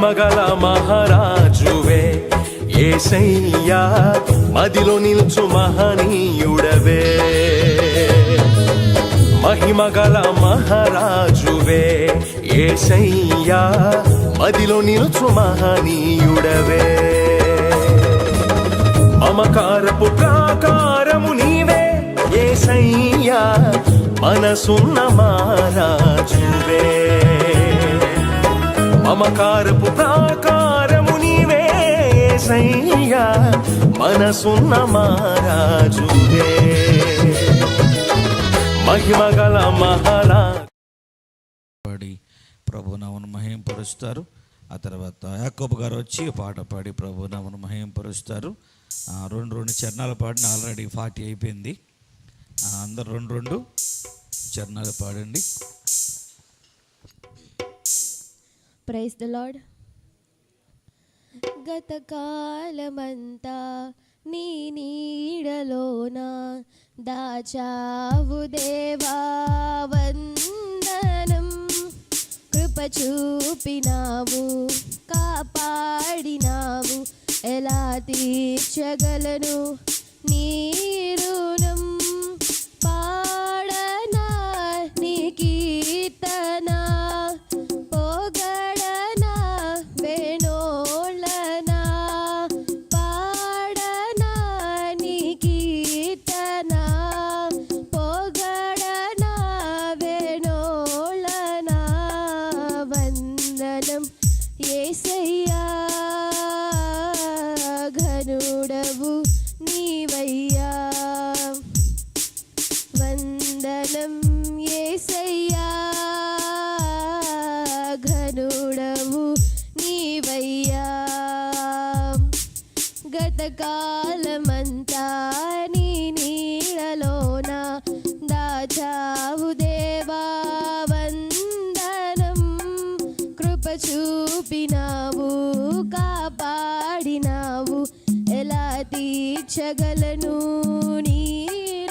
మహిమగల మహారాజువే యేసయ్యా, మదిలో నిల్చు మహనీయుడవే. మహిమగల మహారాజువే యేసయ్యా, మదిలో నిల్చు మహనీయుడవే. మమకారపు ప్రాకారము నీవే యేసయ్యా, మనసున్న మహారాజువే. మమకారపు ప్రాకారము నీవే యేసయ్యా, మనసున్న మహారాజువే. మహిమగల మహారాజు పాడి ప్రభునామను మహింపరుస్తారు. ఆ తర్వాత యాకోబు గారు వచ్చి పాట పాడి ప్రభునామను మహింపరుస్తారు. రెండు చరణాలు పాడిన, ఆల్రెడీ 40 అయిపోయింది. అందరు రెండు చరణాలు పాడండి. Praise the lord. గతకాలమంతా నీ నీడలోన దాచావు దేవా, వందనం. కృప చూపినావు, కాపాడినావు, ఎలా తీర్చగలను నీ రుణం. పాడనా నీ కీర్తన, పొగడనా వేణోళ్ళనా. పాడనా నీ కీర్తన, పొగడనా వేణోళ్ళనా. వందనం యేసయ్యా, ఘనుడవు నీవయ్యా. వందనం యేసయ్యా, ఘనుడవు నీవయ్యా. గతకాలమంతా నీ నీడలోన దాచావు దేవా, వందనం. కృప చూపినావు, కాపాడినావు, ఎలా తీర్చగలను నీ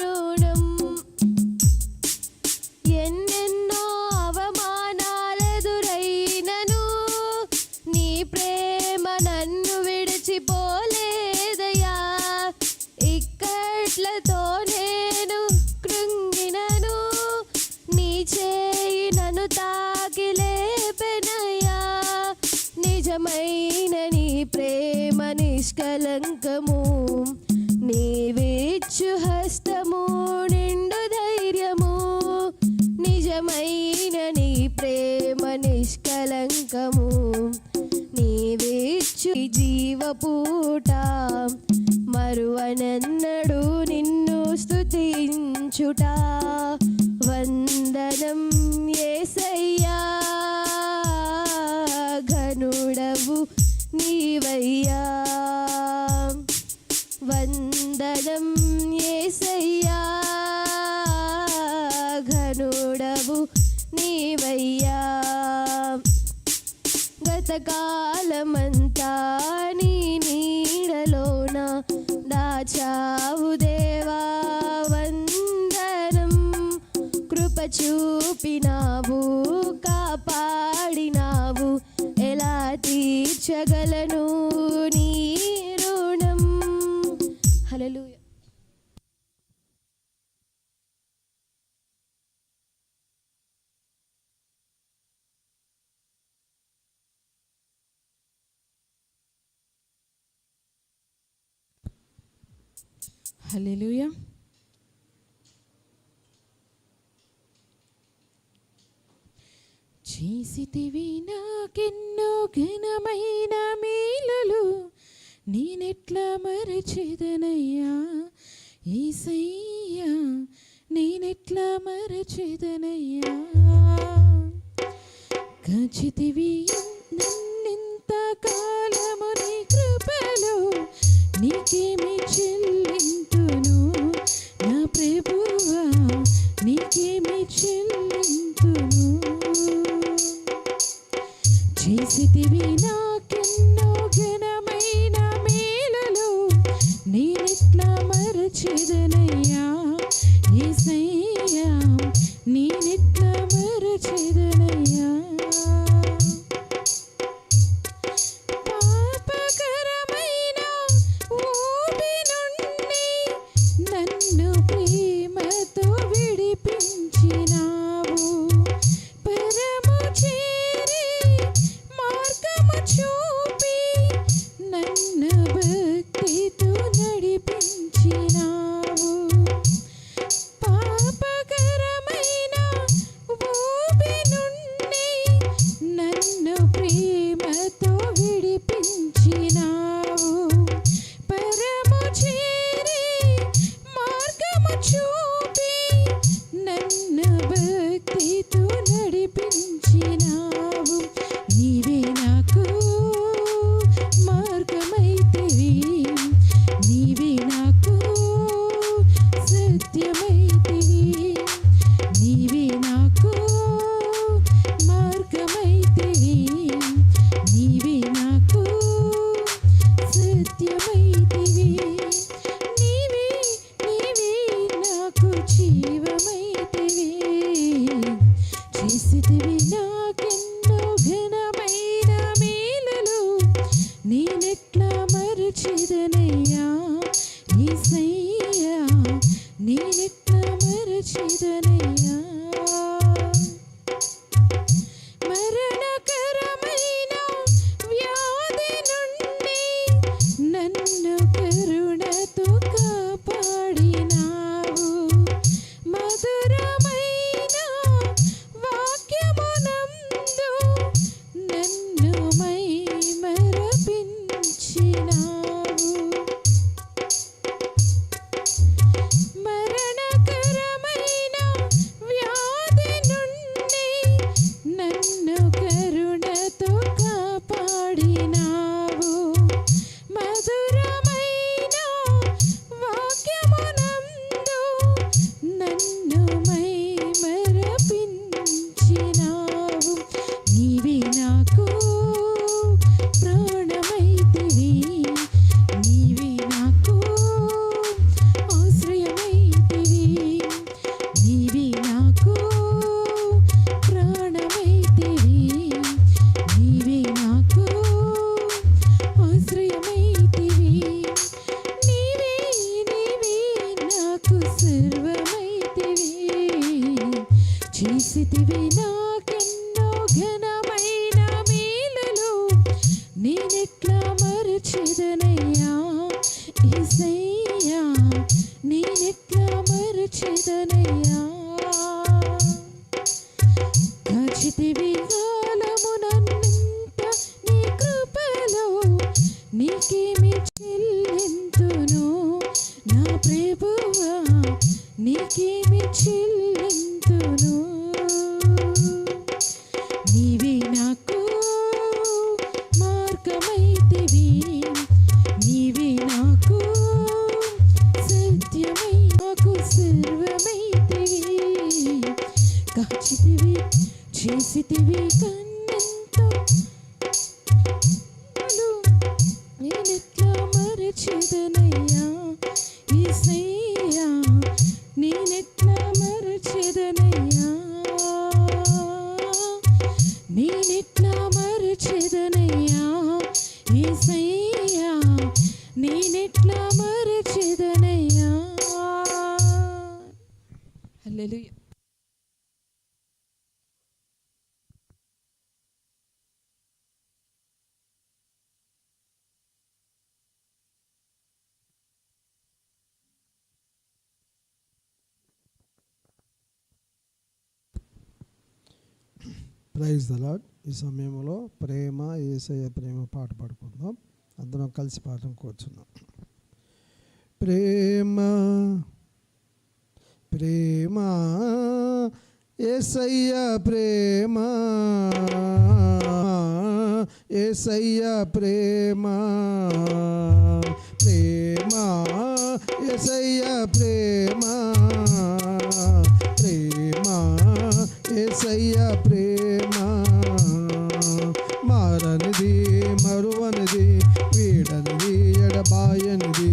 రుణం. ఎన్నెన్నో అవమానాలెదురైనను నీ ప్రేమ నన్ను విడిచిపోలేదయ్యా. ఇక్కట్లతో నేను కృంగినను, నీ చేయి నన్ను తాకి లేపెనయ్యా. నిజమైన నీ ప్రేమ నిష్కలంకము, నీవిచ్చు హస్తము నిండు ధైర్యము. నిజమైన నీ ప్రేమ నిష్కలంకము, నీవిచ్చు జీవపూట. మరువనెన్నడు నిన్ను స్తుతించుట. వందనం యేసయ్యా, ఘనుడవు నీవయ్యా. వందనం యేసయ్యా, ఘనుడవు నీవయ్యా. గతకాలమంతా నీ నీడలోన దాచావు దేవా, వందనం. కృప చూపినావు, కాపాడినావు, ఎలా తీర్చగలను నీ రుణం. హల్లెలూయా. హల్లెలూయా. చేసితివి నాకెన్నో ఘనమైన మేలులు, నేనెట్లా మరచెదనయ్యా యేసయ్యా, నేనెట్లా మరచెదనయ్యా. కాచితివి నన్నెంత కాలము నీ కృపలో, నీకేమి చెల్లింతును నా ప్రభువా, నీకేమి చెల్లింతును. చేసితివి నాకెన్నో ఘనమైన మేలులు, నేనెట్లా మరచెదనయ్యా యేసయ్యా, నేనెట్లా మరచెదనయ్యా. సత్యమైతివి, నీవే నాకు మార్గమైతివి, నీవే నాకు సత్యమైతివి, నీవే నీవే నాకు జీవమైతివి, చేసితివి నాకెన్నో ఘనమైన మేలులు, నేనెట్లా మరచిదనయ్యా యేసయ్యా, నేనెట్లా మరచిదనయ్యా. మరణకరమైన వ్యాధి నుండి నన్ను కరుణతో కాపాడినావు, మధురమైన వాక్యమునందు నన్ను మైమరపించినావు. మరణకరమైన వ్యాధి నుండి నన్ను కరుణతో కాపాడినావు, మధురమైన వాక్యమునందు నన్ను మైమరపించినావు. నీవే నాకు ప్రాణమైతివి, నీవే నాకు ఆశ్రయమైతివి, నీవే నాకు ప్రాణమైతివి, నీవే నాకు ఆశ్రయమైతివి, నీవే నీవే నాకు సర్వమైతివి, చేసితివి నాకెన్నో ఘనమైన మేలులు, నేనెట్లా మరచిదనయ్యా యేసయ్యా, నేనెట్లా మరచిదనయ్యా. కాచితివి కాలమునన్నింత నీ కృపలో, నీకేమి చెల్లింతును నా ప్రభువా, నీకేమి చెల్లింతును. నీవే నాకు మార్గమైతివి, నీవే నాకు సత్యమై నాకు సర్వమైతివి, కాచితివి చేసితివి కన్నెంతో నేనెట్లా మరచిదనయ్యా యేసయ్యా, నేనెట్లా మరచిదనయ్యా, నేనెట్లా మరచిదనయ్యా యేసయ్యా, నేనెట్లా మరచిదనయ్యా. హల్లెలూయా. Praise the lord. ఈ సమయంలో ప్రేమ యేసయ్య ప్రేమ పాట పాడుకుందాం. అందరం కలిసి పాఠం కూర్చున్నాం. ప్రేమ ప్రేమ యేసయ్య ప్రేమ, యేసయ్య ప్రేమ, ప్రేమ యేసయ్య ప్రేమ, ప్రేమ యేసయ్య ప్రేమ, మారనిది మరువనిది వీడనిది ఎడబాయనిది,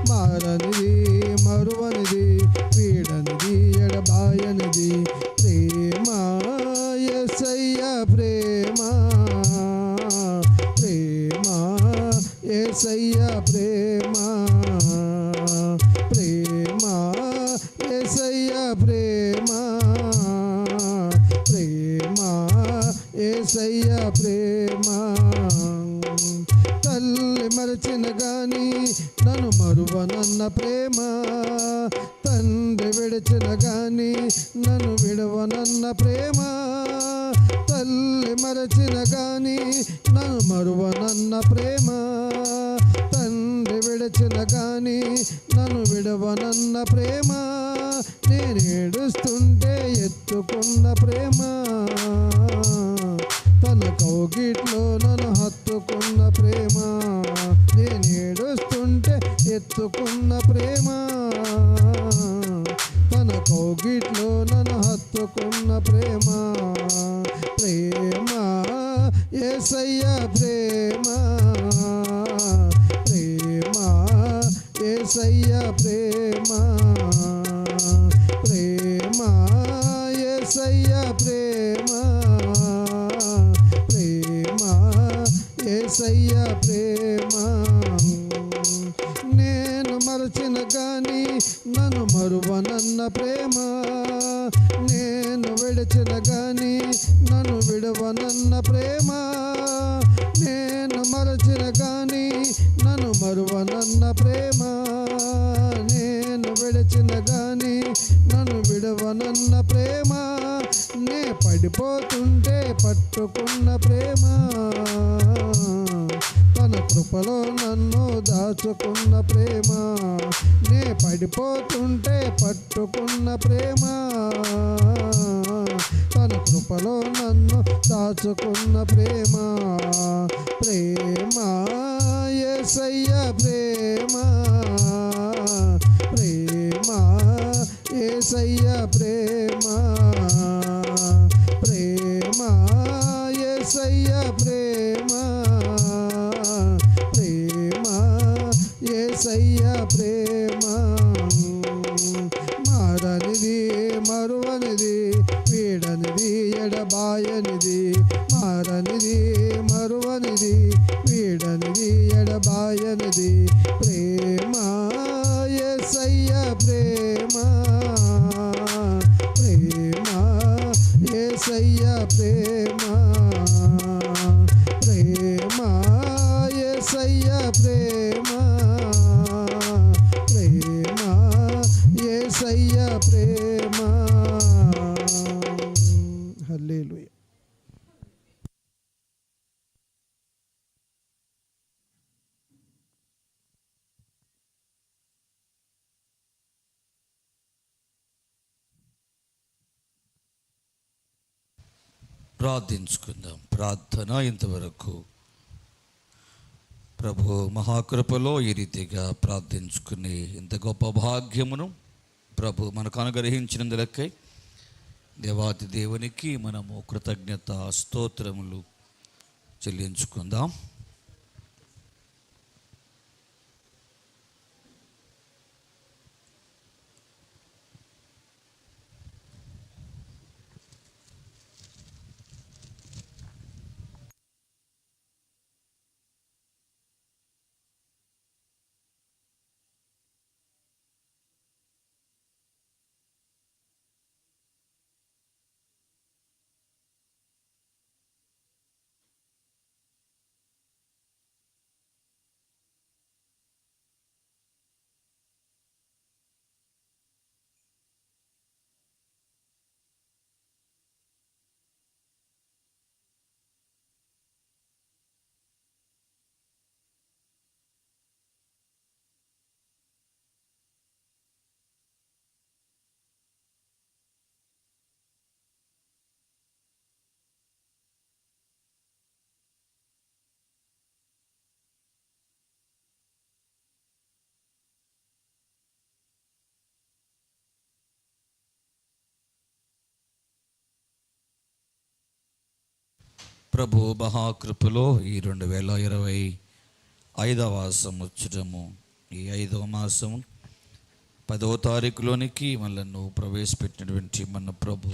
మారనిది మరువనిది వీడనిది ఎడబాయనిది, ప్రేమ యేసయ్య ప్రేమ, ప్రేమ యేసయ్య ప్రేమ, ప్రేమ యేసయ్య ప్రేమ, ప్రేమ యేసయ్య ప్రేమ. తల్లి మరచిన గాని నన్ను మరువనన్న ప్రేమ, తండ్రి విడిచిన గాని నన్ను విడవనన్న ప్రేమ, తల్లి మరచిన గాని నన్ను మరువనన్న ప్రేమ, తండ్రి విడిచిన గాని నన్ను విడవనన్న ప్రేమ, నేను ఏడుస్తుంటే ఎత్తుకున్న ప్రేమ, తన కౌగిట్లో నన్ను హత్తుకున్న ప్రేమ, నేను ఏడుస్తుంటే ఎత్తుకున్న ప్రేమ, కౌగిట్లో నన్ను హత్తుకున్న ప్రేమ, ప్రేమ యేసయ్య ప్రేమ, ప్రేమ యేసయ్య ప్రేమ, ప్రేమ యేసయ్య ప్రేమ, ప్రేమ యేసయ్య ప్రేమ. నేను మరచిన గాని నన్ను మరువనన్న ప్రేమ, నేను విడిచిన గాని నన్ను విడవనన్న ప్రేమ, నేను మరచిన గాని నన్ను మరువనన్న ప్రేమ, నేను విడిచిన గాని నన్ను విడవనన్న ప్రేమ, నే పడిపోతుంటే పట్టుకున్న ప్రేమ, తన కృపలో నన్ను దాచుకున్న ప్రేమ, నే పడిపోతుంటే పట్టుకున్న ప్రేమ, తన కృపలో నన్ను దాచుకున్న ప్రేమ, ప్రేమ యేసయ్య ప్రేమ, ప్రేమ యేసయ్య ప్రేమ, ప్రేమ యేసయ్య ప్రేమ, ప్రేమ యేసయ్య ప్రేమ. మారనిది మరువనిది వీడనిది ఎడబాయనిది, మారనిది మరువనిది వీడనిది ఎడబాయనిది, ప్రేమ యేసయ్య ప్రేమ, ప్రేమ యేసయ్య ప్రేమ, ప్రేమ యేసయ్య ప్రేమ, ప్రేమ యేసయ్య ప్రేమ. హల్లెలూయా. ప్రార్థించుకుందాం. ప్రార్థన ఇంతవరకు ప్రభు మహాకృపలో ఈ రీతిగా ప్రార్థించుకుని ఇంత గొప్ప భాగ్యమును ప్రభు మనకు అనుగ్రహించినందులకై దేవాతి దేవునికి మనము కృతజ్ఞత స్తోత్రములు చెల్లించుకుందాం. ప్రభు మహాకృపలో ఈ 2025వ సంవత్సరము ఈ 5వ మాసము 10వ తారీఖులోనికి మనల్ని ప్రవేశపెట్టినటువంటి మన ప్రభు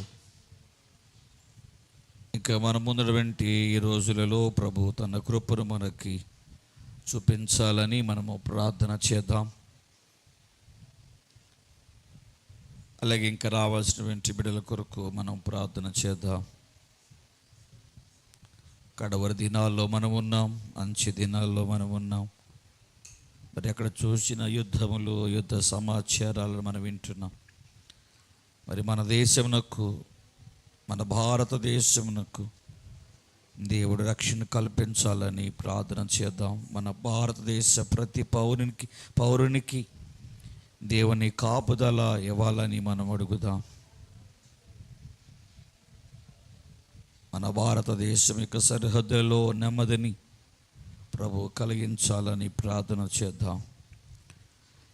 ఇంకా మన ముందున్నటువంటి ఈ రోజులలో ప్రభు తన కృపను మనకి చూపించాలని మనము ప్రార్థన చేద్దాం. అలాగే ఇంకా రావాల్సినటువంటి బిడ్డల కొరకు మనం ప్రార్థన చేద్దాం. కడవరి దినాల్లో మనం ఉన్నాం, మంచి దినాల్లో మనం ఉన్నాం. మరి అక్కడ చూసిన యుద్ధములు, యుద్ధ సమాచారాలను మనం వింటున్నాం. మరి మన దేశమునకు, మన భారతదేశమునకు దేవుడు రక్షణ కల్పించాలని ప్రార్థన చేద్దాం. మన భారతదేశ ప్రతి పౌరునికి దేవుని కాపుదల ఇవ్వాలని మనం అడుగుదాం. మన భారతదేశం యొక్క సరిహద్దులో నెమ్మదిని ప్రభు కలిగించాలని ప్రార్థన చేద్దాం.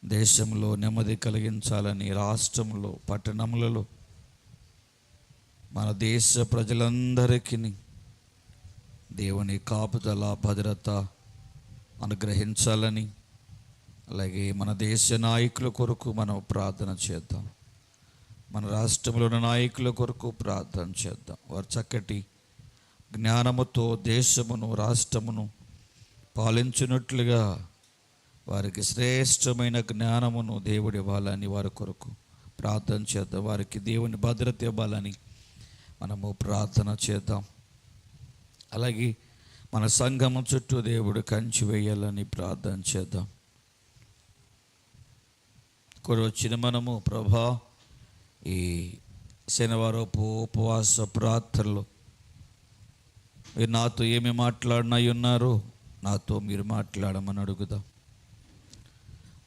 దేశంలో నెమ్మది కలిగించాలని, రాష్ట్రంలో పట్టణములలో మన దేశ ప్రజలందరికీ దేవుని కాపుదల భద్రత అనుగ్రహించాలని, అలాగే మన దేశ నాయకుల కొరకు మనం ప్రార్థన చేద్దాం. మన రాష్ట్రంలోని నాయకుల కొరకు ప్రార్థన చేద్దాం. వారు చక్కటి జ్ఞానముతో దేశమును రాష్ట్రమును పాలించినట్లుగా వారికి శ్రేష్టమైన జ్ఞానమును దేవుడి ఇవ్వాలని వారి కొరకు ప్రార్థన చేద్దాం. వారికి దేవుని భద్రత ఇవ్వాలని మనము ప్రార్థన చేద్దాం. అలాగే మన సంఘము చుట్టూ దేవుడు కంచి వేయాలని ప్రార్థన చేద్దాం. ఇక్కడ వచ్చిన మనము ప్రభా ఈ శనివారపు ఉపవాస ప్రార్థనలో మీరు నాతో ఏమి మాట్లాడినై ఉన్నారో నాతో మీరు మాట్లాడమని అడుగుదాం.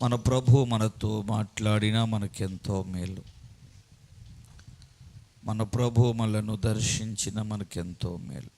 మన ప్రభు మనతో మాట్లాడినా మనకెంతో మేలు. మన ప్రభు మనలను దర్శించిన మనకెంతో మేలు.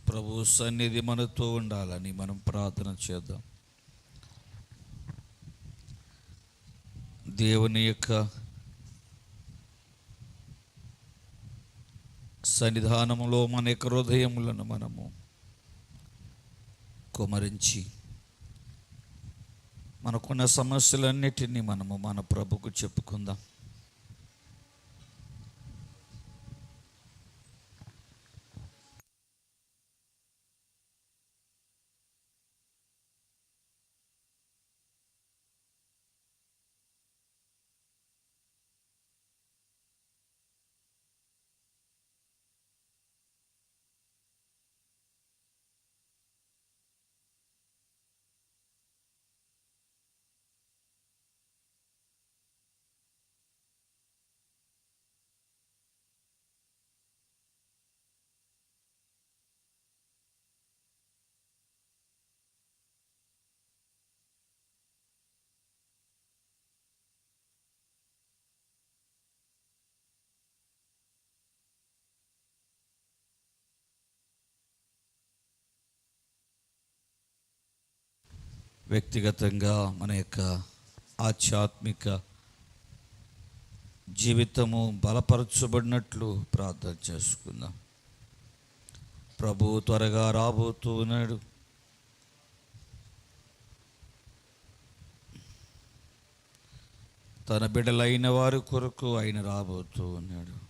ప్రభు సన్నిధి మనతో ఉండాలని మనం ప్రార్థన చేద్దాం. దేవుని యొక్క సన్నిధానంలో మన యొక్క హృదయములను మనము కుమరించి మనకున్న సమస్యలన్నిటినీ మనము మన ప్రభుకు చెప్పుకుందాం. వ్యక్తిగతంగా మన యొక్క ఆధ్యాత్మిక జీవితము బలపరచబడినట్లు ప్రార్థన చేసుకుందాం. ప్రభు త్వరగా రాబోతూ ఉన్నాడు. తన బిడ్డలైన వారి కొరకు ఆయన రాబోతూ ఉన్నాడు.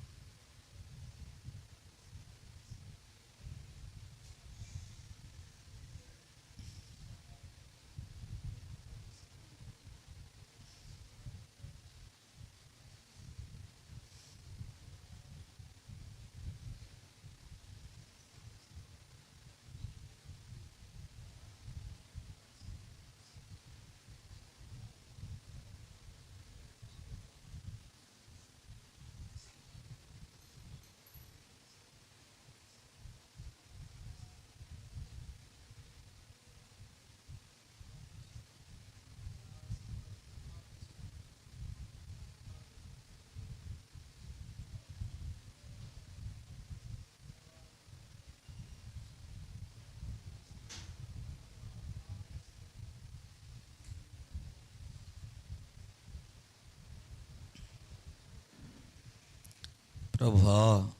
ప్రభువా,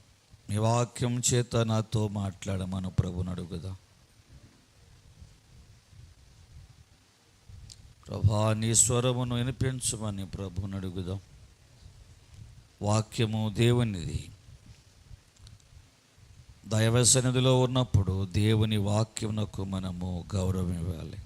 నీ వాక్యం చేత నాతో మాట్లాడమని ప్రభుని అడుగుదా. ప్రభా, నీ స్వరమును వినిపించమని ప్రభుని అడుగుదాం. వాక్యము దేవునిది. దైవ సన్నిధిలో ఉన్నప్పుడు దేవుని వాక్యమునకు మనము గౌరవం ఇవ్వాలి.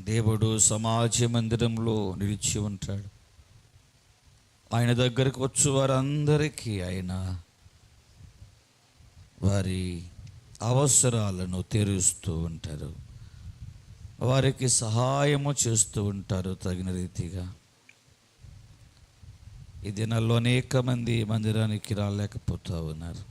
దేవుడు సమాజ మందిరంలో నిలిచి ఉంటాడు. ఆయన దగ్గరకు వచ్చు వారందరికీ ఆయన వారి అవసరాలను తీరుస్తూ ఉంటారు, వారికి సహాయము చేస్తూ ఉంటారు తగిన రీతిగా. ఈ దినాల్లో అనేక మంది మందిరానికి రాలేకపోతూ ఉన్నారు.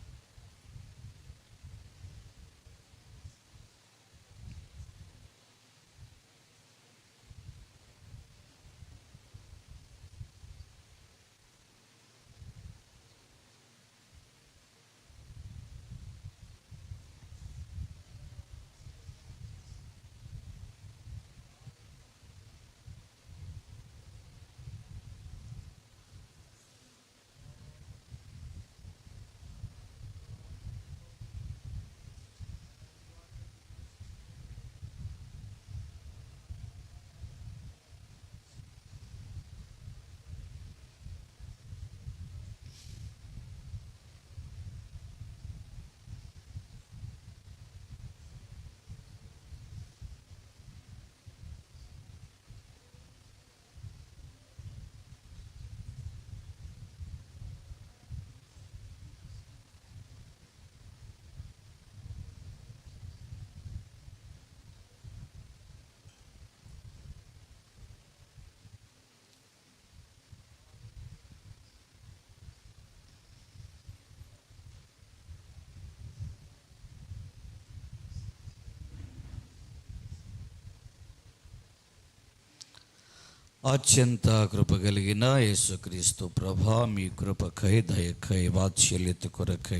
అత్యంత కృప కలిగిన యేసుక్రీస్తు ప్రభా, మీ కృపకై దయకై వాత్సల్యత కొరకై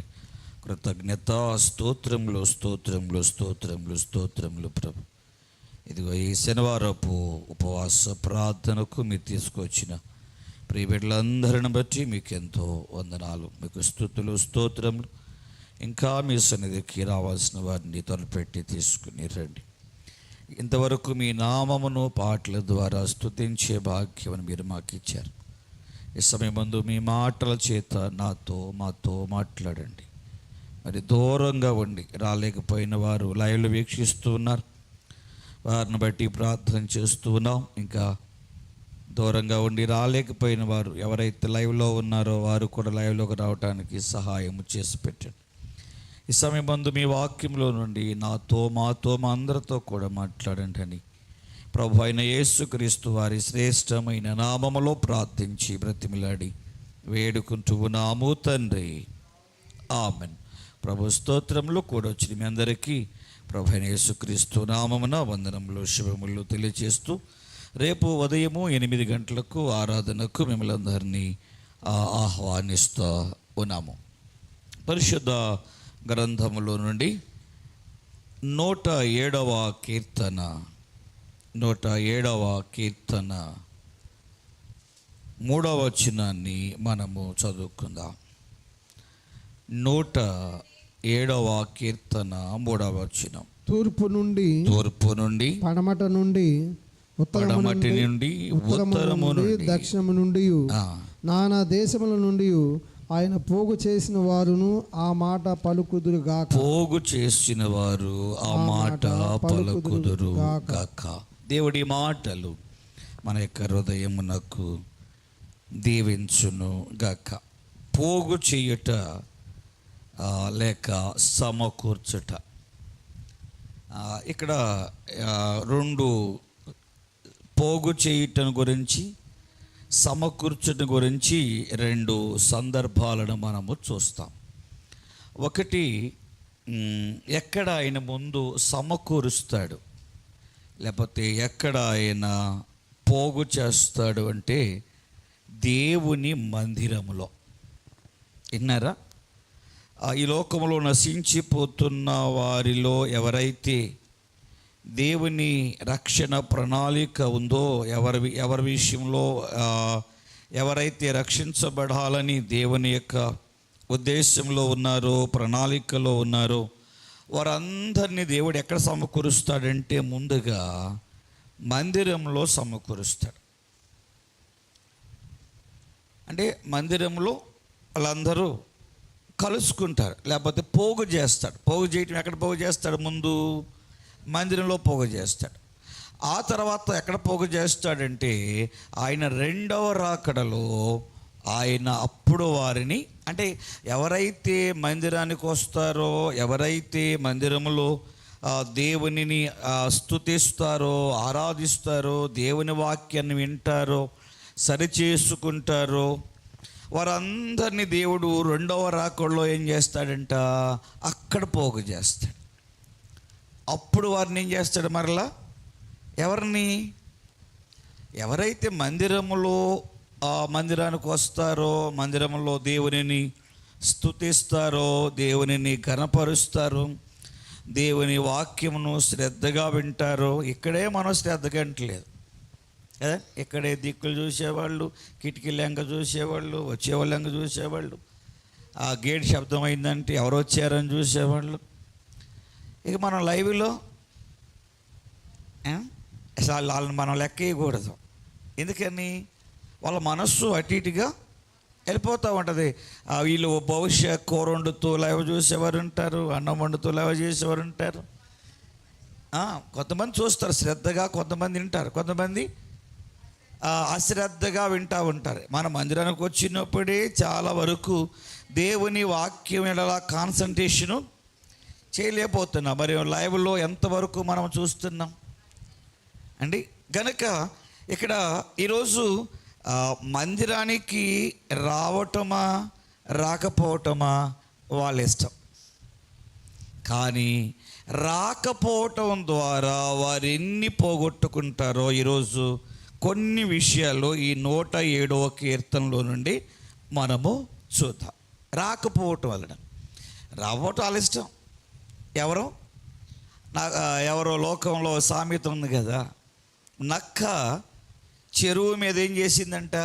కృతజ్ఞత స్తోత్రములు స్తోత్రములు స్తోత్రములు స్తోత్రములు ప్రభు. ఇదిగో ఈ శనివారపు ఉపవాస ప్రార్థనకు మీరు తీసుకొచ్చిన ప్రియ బిడ్డలందరిని బట్టి మీకు ఎంతో వందనాలు, మీకు స్తుతులు స్తోత్రములు. ఇంకా మీ సన్నిధికి రావాల్సిన వారిని తలపెట్టి తీసుకుని రండి. ఇంతవరకు మీ నామమును పాటల ద్వారా స్తుతించే భాగ్యమని మీరు మాకు ఇచ్చారు. ఈ సమయం ముందు మీ మాటల చేత మాతో మాట్లాడండి. మరి దూరంగా ఉండి రాలేకపోయిన వారు లైవ్లో వీక్షిస్తూ ఉన్నారు, వారిని బట్టి ప్రార్థన చేస్తూ ఉన్నాం. ఇంకా దూరంగా ఉండి రాలేకపోయిన వారు ఎవరైతే లైవ్లో ఉన్నారో వారు కూడా లైవ్లోకి రావడానికి సహాయం చేసి పెట్టండి. ఈ సమయం ముందు మీ వాక్యంలో నుండి నాతో మాతో మా అందరితో కూడా మాట్లాడండి అని ప్రభు అయిన యేసుక్రీస్తు వారి శ్రేష్టమైన నామములో ప్రార్థించి బ్రతిమిలాడి వేడుకుంటూ ఉన్నాము తండ్రి, ఆమెన్. ప్రభు స్తోత్రంలో కూడా వచ్చిన మీ అందరికీ ప్రభు అయిన యేసుక్రీస్తు నామమున వందనములు శుభములు తెలియజేస్తూ రేపు ఉదయము 8 గంటలకు ఆరాధనకు మిమ్మల్ని అందరినీ ఆహ్వానిస్తూ ఉన్నాము. పరిశుద్ధ గ్రంథములో నుండి 107వ కీర్తన 3వ వచనాన్ని మనము చదువుకుందాం. 107వ కీర్తన 3వ వచనం. తూర్పు నుండి పడమట నుండి ఉత్తరము నుండి దక్షిణము నుండి నానా దేశముల నుండి ఆయన పోగు చేసిన వారును ఆ మాట పలుకుదురు గాక. పోగు చేసిన వారు ఆ మాట పలుకుదురు గాక. దేవుడి మాటలు మన యొక్క హృదయమునకు దీవించును గాక. పోగు చేయుట లేక సమకూర్చుట. ఇక్కడ 2 పోగు చేయుటను గురించి సమకూర్చుట గురించి 2 సందర్భాలను మనము చూస్తాం. ఒకటి, ఎక్కడ ఆయన ముందు సమకూరుస్తాడు లేకపోతే ఎక్కడ ఆయన పోగు చేస్తాడు అంటే దేవుని మందిరములో. విన్నారా? ఈ లోకంలో నశించిపోతున్న వారిలో ఎవరైతే దేవుని రక్షణ ప్రణాళిక ఉందో, ఎవరి విషయంలో ఎవరైతే రక్షించబడాలని దేవుని యొక్క ఉద్దేశంలో ఉన్నారో, ప్రణాళికలో ఉన్నారో, వారందరినీ దేవుడు ఎక్కడ సమకూరుస్తాడంటే ముందుగా మందిరంలో సమకూరుస్తాడు. అంటే మందిరంలో వాళ్ళందరూ కలుసుకుంటారు, లేకపోతే పోగు చేస్తాడు. పోగు చేయటం ఎక్కడ పోగు చేస్తాడు? ముందు మందిరంలో పోగు చేస్తాడు. ఆ తర్వాత ఎక్కడ పోగు చేస్తాడంటే ఆయన రెండవ రాకడలో ఆయన అప్పుడు వారిని, అంటే ఎవరైతే మందిరానికి వస్తారో, ఎవరైతే మందిరంలో దేవునిని స్తుతిస్తారో, ఆరాధిస్తారో, దేవుని వాక్యాన్ని వింటారో, సరిచేసుకుంటారో, వారందరినీ దేవుడు రెండవ రాకడలో ఏం చేస్తాడంట, అక్కడ పోగు చేస్తాడు. అప్పుడు వారిని ఏం చేస్తాడు, మరలా ఎవరిని, ఎవరైతే మందిరానికి వస్తారో, మందిరంలో దేవునిని స్తుతిస్తారో, దేవునిని ఘనపరుస్తారో, దేవుని వాక్యమును శ్రద్ధగా వింటారో. ఇక్కడే మనం శ్రద్ధగా వింటలేదు కదా, ఇక్కడే దిక్కులు చూసేవాళ్ళు, కిటికీలు ఎంక చూసేవాళ్ళు, వచ్చేవాళ్ళు ఎంక చూసేవాళ్ళు, ఆ గేట్ శబ్దం అయిందంటే ఎవరు వచ్చారని చూసేవాళ్ళు. ఇక మనం లైవ్లో అసలు వాళ్ళని మనం లెక్క వేయకూడదు. ఎందుకని, వాళ్ళ మనస్సు అటు ఇటుగా వెళ్ళిపోతూ ఉంటుంది. వీళ్ళు బహుశా కూర వండుతూ లైవ్ చూసేవారు ఉంటారు, అన్నం వండుతూ లైవ్ చేసేవారు ఉంటారు. కొంతమంది చూస్తారు శ్రద్ధగా, కొంతమంది వింటారు, కొంతమంది అశ్రద్ధగా వింటూ ఉంటారు. మన మందిరానికి వచ్చినప్పుడే చాలా వరకు దేవుని వాక్యం ఎలా కాన్సన్ట్రేషను చేయలేకపోతున్నాం. మరి లైవ్లో ఎంతవరకు మనం చూస్తున్నాం అండి. గనక ఇక్కడ ఈరోజు మందిరానికి రావటమా రాకపోవటమా వాళ్ళ ఇష్టం. కానీ రాకపోవటం ద్వారా వారు ఎన్ని పోగొట్టుకుంటారో ఈరోజు కొన్ని విషయాలు ఈ 107వ కీర్తనలో నుండి మనము చూద్దాం. రాకపోవటం వలన, రావటం వాళ్ళ ఇష్టం. ఎవరో లోకంలో సామెత ఉంది కదా, నక్క చెరువు మీద ఏం చేసిందంట,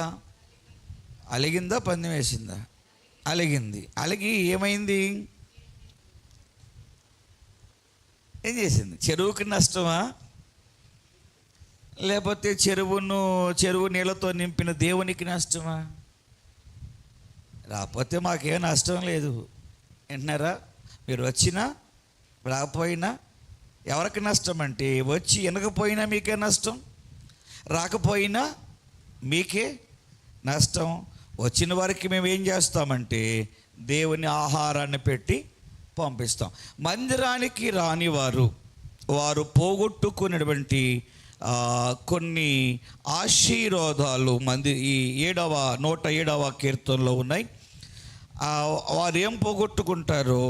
అలిగిందా పందెం వేసిందా? అలిగింది. అలిగి ఏమైంది, ఏం చేసింది? చెరువుకి నష్టమా, లేకపోతే చెరువు నీళ్ళతో నింపిన దేవునికి నష్టమా? రాకపోతే మాకేం నష్టం లేదు వింటున్నారా? మీరు వచ్చినా రాకపోయినా ఎవరికి నష్టం అంటే, వచ్చి వినకపోయినా మీకే నష్టం, రాకపోయినా మీకే నష్టం. వచ్చిన వారికి మేము ఏం చేస్తామంటే దేవుని ఆహారాన్ని పెట్టి పంపిస్తాం. మందిరానికి రాని వారు పోగొట్టుకున్నటువంటి కొన్ని ఆశీర్వాదాలు ఈ 107వ కీర్తనలో ఉన్నాయి. వారు ఏం పోగొట్టుకుంటారో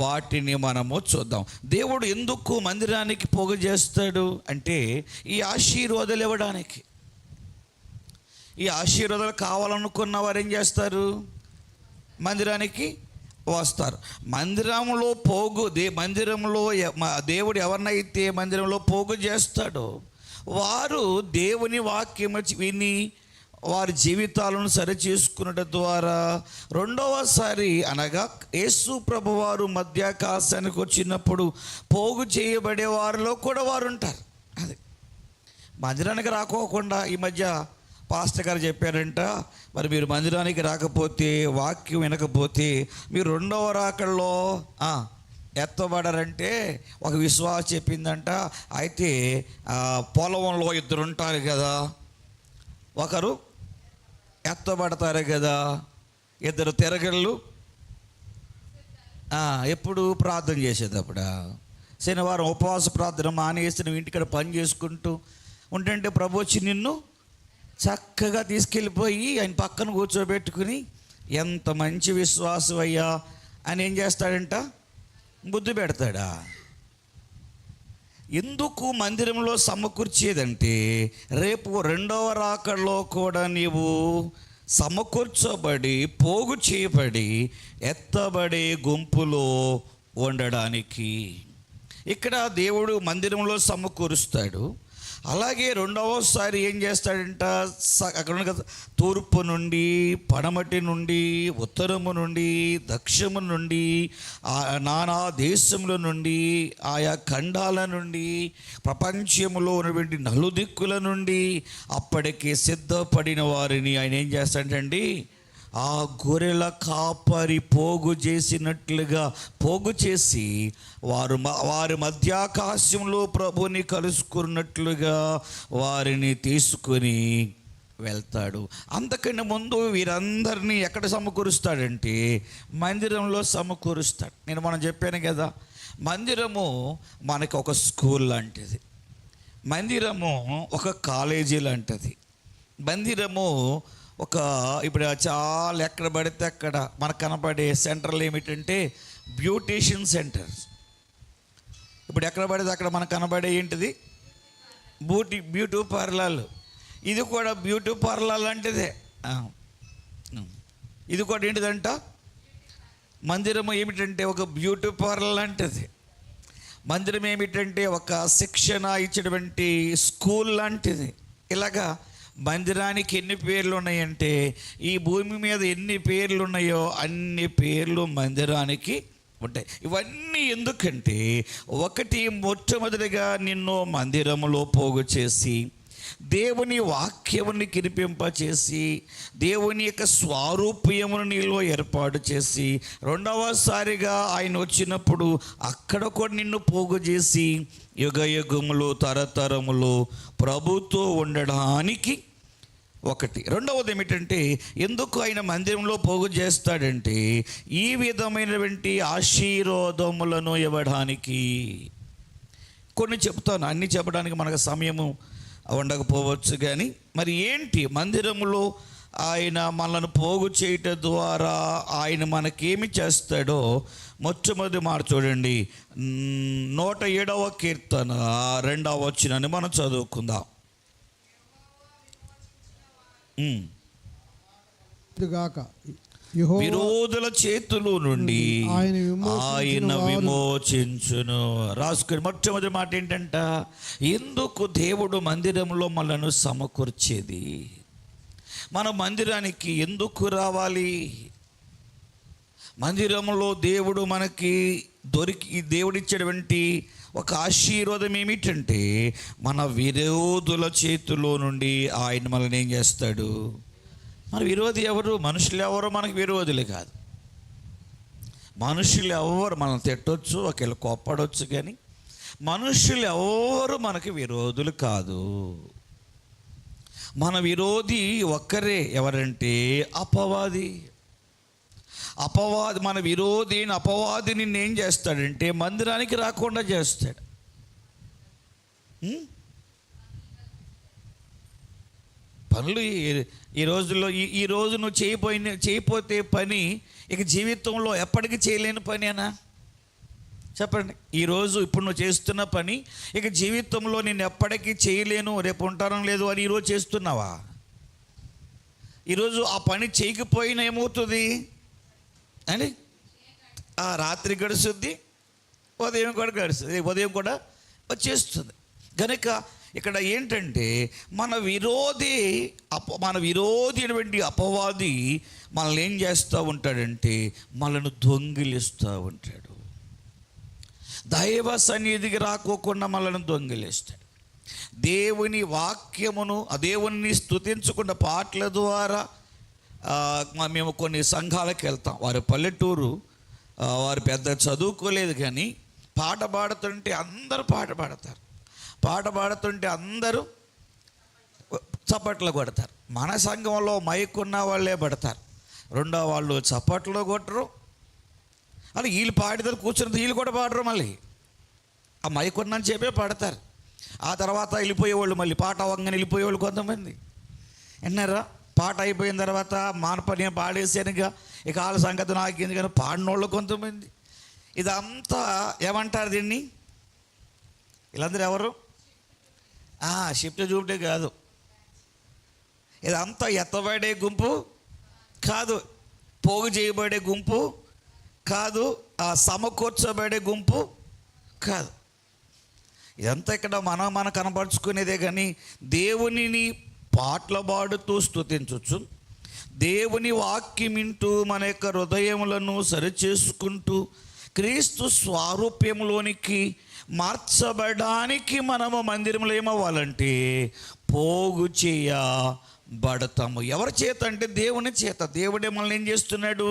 వాటిని మనము చూద్దాం. దేవుడు ఎందుకు మందిరానికి పోగు చేస్తాడు అంటే, ఈ ఆశీర్వాదాలు ఇవ్వడానికి. ఈ ఆశీర్వాదాలు కావాలనుకున్న వారు ఏం చేస్తారు, మందిరానికి వస్తారు. మందిరంలో దేవుడు ఎవరినైతే మందిరంలో పోగు చేస్తాడో వారు దేవుని వాక్యం విని వారి జీవితాలను సరిచేసుకున్నట ద్వారా రెండవసారి, అనగా యేసు ప్రభువారు మధ్యాకాశానికి వచ్చినప్పుడు పోగు చేయబడే వారిలో కూడా వారు ఉంటారు. అది మందిరానికి రాకోకుండా ఈ మధ్య పాస్టర్ గారు చెప్పారంట, మరి మీరు మందిరానికి రాకపోతే, వాక్యం వినకపోతే మీరు రెండవ రాకడలో ఎత్తబడారంటే ఒక విశ్వాసం చెప్పిందంట. అయితే పొలంలో 2 ఉంటారు కదా, ఒకరు ఎత్తబడతారు కదా, 2 తిరగళ్ళు. ఎప్పుడు ప్రార్థన చేసేటప్పుడు, శనివారం ఉపవాస ప్రార్థన మానేసి నువ్వు ఇంటికాడ పని చేసుకుంటూ ఉంటుంటే ప్రభు వచ్చి నిన్ను చక్కగా తీసుకెళ్ళిపోయి ఆయన పక్కన కూర్చోబెట్టుకుని, ఎంత మంచి విశ్వాసం అయ్యా అని ఏం చేస్తాడంట, బుద్ధి పెడతాడా? ఎందుకు మందిరంలో సమకూర్చేదంటే, రేపు రెండవ రాకడలో కూడా నీవు సమకూర్చబడి పోగు చేయబడి ఎత్తబడే గుంపులో ఉండడానికి. ఇక్కడ దేవుడు మందిరంలో సమకూరుస్తాడు. అలాగే రెండవసారి ఏం చేస్తాడంట, అక్కడ తూర్పు నుండి, పడమటి నుండి, ఉత్తరము నుండి, దక్షిణము నుండి, నానా దేశముల నుండి, ఆయా ఖండాల నుండి, ప్రపంచంలో ఉన్నటువంటి నలుదిక్కుల నుండి అప్పటికి సిద్ధపడిన వారిని ఆయన ఏం చేస్తాడండి, ఆ గొర్రెల కాపరి పోగు చేసినట్లుగా పోగు చేసి వారి మధ్యాకాశంలో ప్రభుని కలుసుకున్నట్లుగా వారిని తీసుకొని వెళ్తాడు. అంతకన్నా ముందు వీరందరినీ ఎక్కడ సమకూరుస్తాడంటే మందిరంలో సమకూరుస్తాడు. మనం చెప్పాను కదా, మందిరము మనకు ఒక స్కూల్ లాంటిది, మందిరము ఒక కాలేజీ లాంటిది, మందిరము ఇప్పుడు చాలా ఎక్కడ పడితే అక్కడ మనకు కనపడే సెంటర్లు ఏమిటంటే బ్యూటీషియన్ సెంటర్స్. ఇప్పుడు ఎక్కడ పడితే అక్కడ మనకు కనబడే ఏంటిది బ్యూటీ పార్లర్లు. ఇది కూడా బ్యూటీ పార్లర్ లాంటిదే. ఇది కూడా ఏంటిదంట, మందిరం ఏమిటంటే ఒక బ్యూటీ పార్లర్ లాంటిది. మందిరం ఏమిటంటే ఒక శిక్షణ ఇచ్చేటువంటి స్కూల్ లాంటిది. ఇలాగా మందిరానికి ఎన్ని పేర్లు ఉన్నాయంటే ఈ భూమి మీద ఎన్ని పేర్లు ఉన్నాయో అన్ని పేర్లు మందిరానికి ఉంటాయి. ఇవన్నీ ఎందుకంటే ఒకటి, మొట్టమొదటిగా నిన్ను మందిరంలో పోగు చేసి దేవుని వాక్యముని కినిపింపచేసి దేవుని యొక్క స్వారూప్యమును నీలో ఏర్పాటు చేసి, రెండవసారిగా ఆయన వచ్చినప్పుడు అక్కడ కూడా నిన్ను పోగు చేసి యుగ యుగములు తరతరములు ప్రభుతో ఉండడానికి ఒకటి. రెండవది ఏమిటంటే ఎందుకు ఆయన మందిరంలో పోగు చేస్తాడంటే ఈ విధమైనటువంటి ఆశీర్వాదములను ఇవ్వడానికి. కొన్ని చెప్తాను, అన్నీ చెప్పడానికి మనకు సమయము ఉండకపోవచ్చు, కానీ మరి ఏంటి మందిరంలో ఆయన మనల్ని పోగు చేయటం ద్వారా ఆయన మనకేమి చేస్తాడో మొట్టమొదటి మాట చూడండి. 107వ కీర్తన 2వ వచనాన్ని మనం చదువుకుందాం. విరోధుల చేతుల నుండి ఆయన విమోచించును. రాసుకుని మొట్టమొదటి మాట ఏంటంట, ఎందుకు దేవుడు మందిరంలో మనను సమకూర్చేది, మన మందిరానికి ఎందుకు రావాలి? మందిరంలో దేవుడు మనకి దేవుడిచ్చేటువంటి ఒక ఆశీర్వాదం ఏమిటంటే మన విరోధుల చేతిలో నుండి ఆయన మనల్ని ఏం చేస్తాడు. మన విరోధి ఎవరు? మనుషులు ఎవరు మనకు విరోధులు కాదు. మనుషులు ఎవరు మనం తిట్టొచ్చు, ఒకవేళ కోప్పడవచ్చు, కానీ మనుషులు ఎవరు మనకి విరోధులు కాదు. మన విరోధి ఒక్కరే, ఎవరంటే అపవాది. మన విరోధి అపవాదిని ఏం చేస్తాడంటే మందిరానికి రాకుండా చేస్తాడు. పనులు ఈ రోజుల్లో ఈ రోజు నువ్వు చేయపోతే పని ఇక జీవితంలో ఎప్పటికీ చేయలేని పని అనా చెప్పండి. ఈరోజు ఇప్పుడు నువ్వు చేస్తున్న పని ఇక జీవితంలో నేను ఎప్పటికీ చేయలేను, రేపు ఉంటానం లేదు అని ఈరోజు చేస్తున్నావా? ఈరోజు ఆ పని చేయకపోయినా ఏమవుతుంది అని ఆ రాత్రి గడుస్తుంది, ఉదయం కూడా గడుస్తుంది, ఉదయం కూడా వచ్చేస్తుంది. కనుక ఇక్కడ ఏంటంటే మన విరోధి అయినటువంటి అపవాది మనల్ని ఏం చేస్తూ ఉంటాడంటే మనల్ని దొంగిలిస్తూ ఉంటాడు. దైవ సన్నిధికి రాకోకుండా మనల్ని దొంగిలిస్తాడు. దేవుని వాక్యమును దేవుని స్తుతించుకున్న పాటల ద్వారా మేము కొన్ని సంఘాలకు వెళ్తాం. వారి పల్లెటూరు, వారు పెద్ద చదువుకోలేదు, కానీ పాట పాడుతుంటే అందరూ పాట పాడతారు. పాట పాడుతుంటే అందరూ చప్పట్లు కొడతారు. మన సంఘంలో మైకున్న వాళ్ళే పడతారు, రెండో వాళ్ళు చప్పట్లు కొట్టరు. అని వీళ్ళు పాడితే కూర్చుని వీళ్ళు కూడా పాడరు. మళ్ళీ ఆ మైకున్నని చెప్పే పాడతారు. ఆ తర్వాత వెళ్ళిపోయేవాళ్ళు, మళ్ళీ పాట అవ్వగానే వెళ్ళిపోయేవాళ్ళు కొంతమంది. విన్నారా? పాట అయిపోయిన తర్వాత మానపని పాడేసానుగా ఇక వాళ్ళ సంగతి నాకు ఎందుకని పాడినోళ్ళు కొంతమంది. ఇదంతా ఏమంటారు దీన్ని? వీళ్ళందరూ ఎవరు? షిఫ్ట్ చూపటే కాదు, ఇదంతా ఎత్తబడే గుంపు కాదు, పోగు చేయబడే గుంపు కాదు, సమకూర్చబడే గుంపు కాదు. ఇదంతా ఇక్కడ మనం కనపరుచుకునేదే. కానీ దేవునిని పాటలు పాడుతూ స్తుతించవచ్చు, దేవుని వాక్యం వింటూ మన యొక్క హృదయములను సరిచేసుకుంటూ క్రీస్తు స్వారూప్యంలోనికి మార్చబడడానికి మనము మందిరంలో ఏమవ్వాలంటే పోగు బడతాము. ఎవరి చేత అంటే దేవుని చేత. దేవుడే మనల్ని ఏం చేస్తున్నాడు?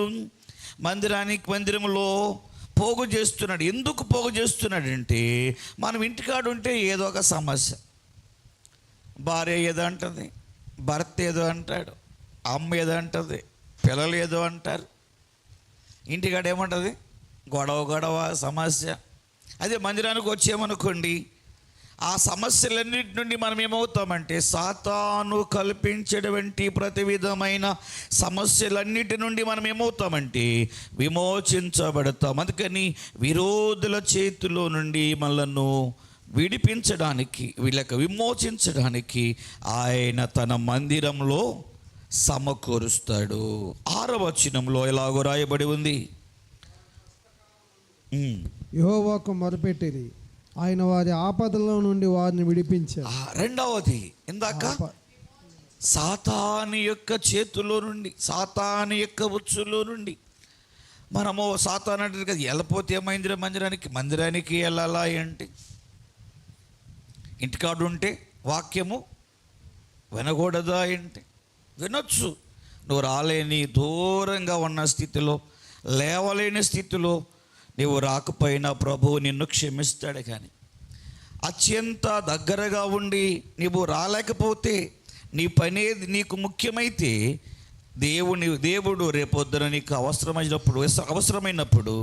మందిరంలో పోగు చేస్తున్నాడు. ఎందుకు పోగు చేస్తున్నాడు అంటే, మనం ఇంటికాడు ఉంటే ఏదో ఒక సమస్య. భార్య ఏదో అంటుంది, భర్త ఏదో అంటాడు, అమ్మ ఏదో అంటుంది, పిల్లలు ఏదో అంటారు. ఇంటికాడ ఏమంటుంది? గొడవ సమస్య. అదే మందిరానికి వచ్చేమనుకోండి, ఆ సమస్యలన్నిటి నుండి మనం ఏమవుతామంటే, సాతాను కల్పించేటువంటి ప్రతి విధమైన సమస్యలన్నిటి నుండి మనం ఏమవుతామంటే విమోచించబడతాం. అందుకని విరోధుల చేతిలో నుండి మనలను విడిపించడానికి, వీళ్ళకి విమోచించడానికి ఆయన తన మందిరంలో సమకూరుస్తాడు. 6వ వచనంలో ఎలాగో రాయబడి ఉంది, యెహోవాకు మొరపెట్టిరి, ఆయన వారి ఆపదలో నుండి వారిని విడిపించారు. రెండవది, ఇందాక సాతాను యొక్క చేతిలో నుండి, సాతాను యొక్క ఉచ్చులో నుండి మనము, సాతాను అంటే కదా వెళ్ళపోతే ఏమైంది? మందిరానికి వెళ్ళాలా ఏంటి? ఇంటికాడు ఉంటే వాక్యము వినకూడదా ఏంటి? వినొచ్చు. నువ్వు రాలేని, దూరంగా ఉన్న స్థితిలో, లేవలేని స్థితిలో నీవు రాకపోయినా ప్రభువు నిన్ను క్షమిస్తాడు. కానీ అత్యంత దగ్గరగా ఉండి నీవు రాలేకపోతే, నీ పనేది నీకు ముఖ్యమైతే, దేవుడు రేపొద్దున నీకు అవసరమైనప్పుడు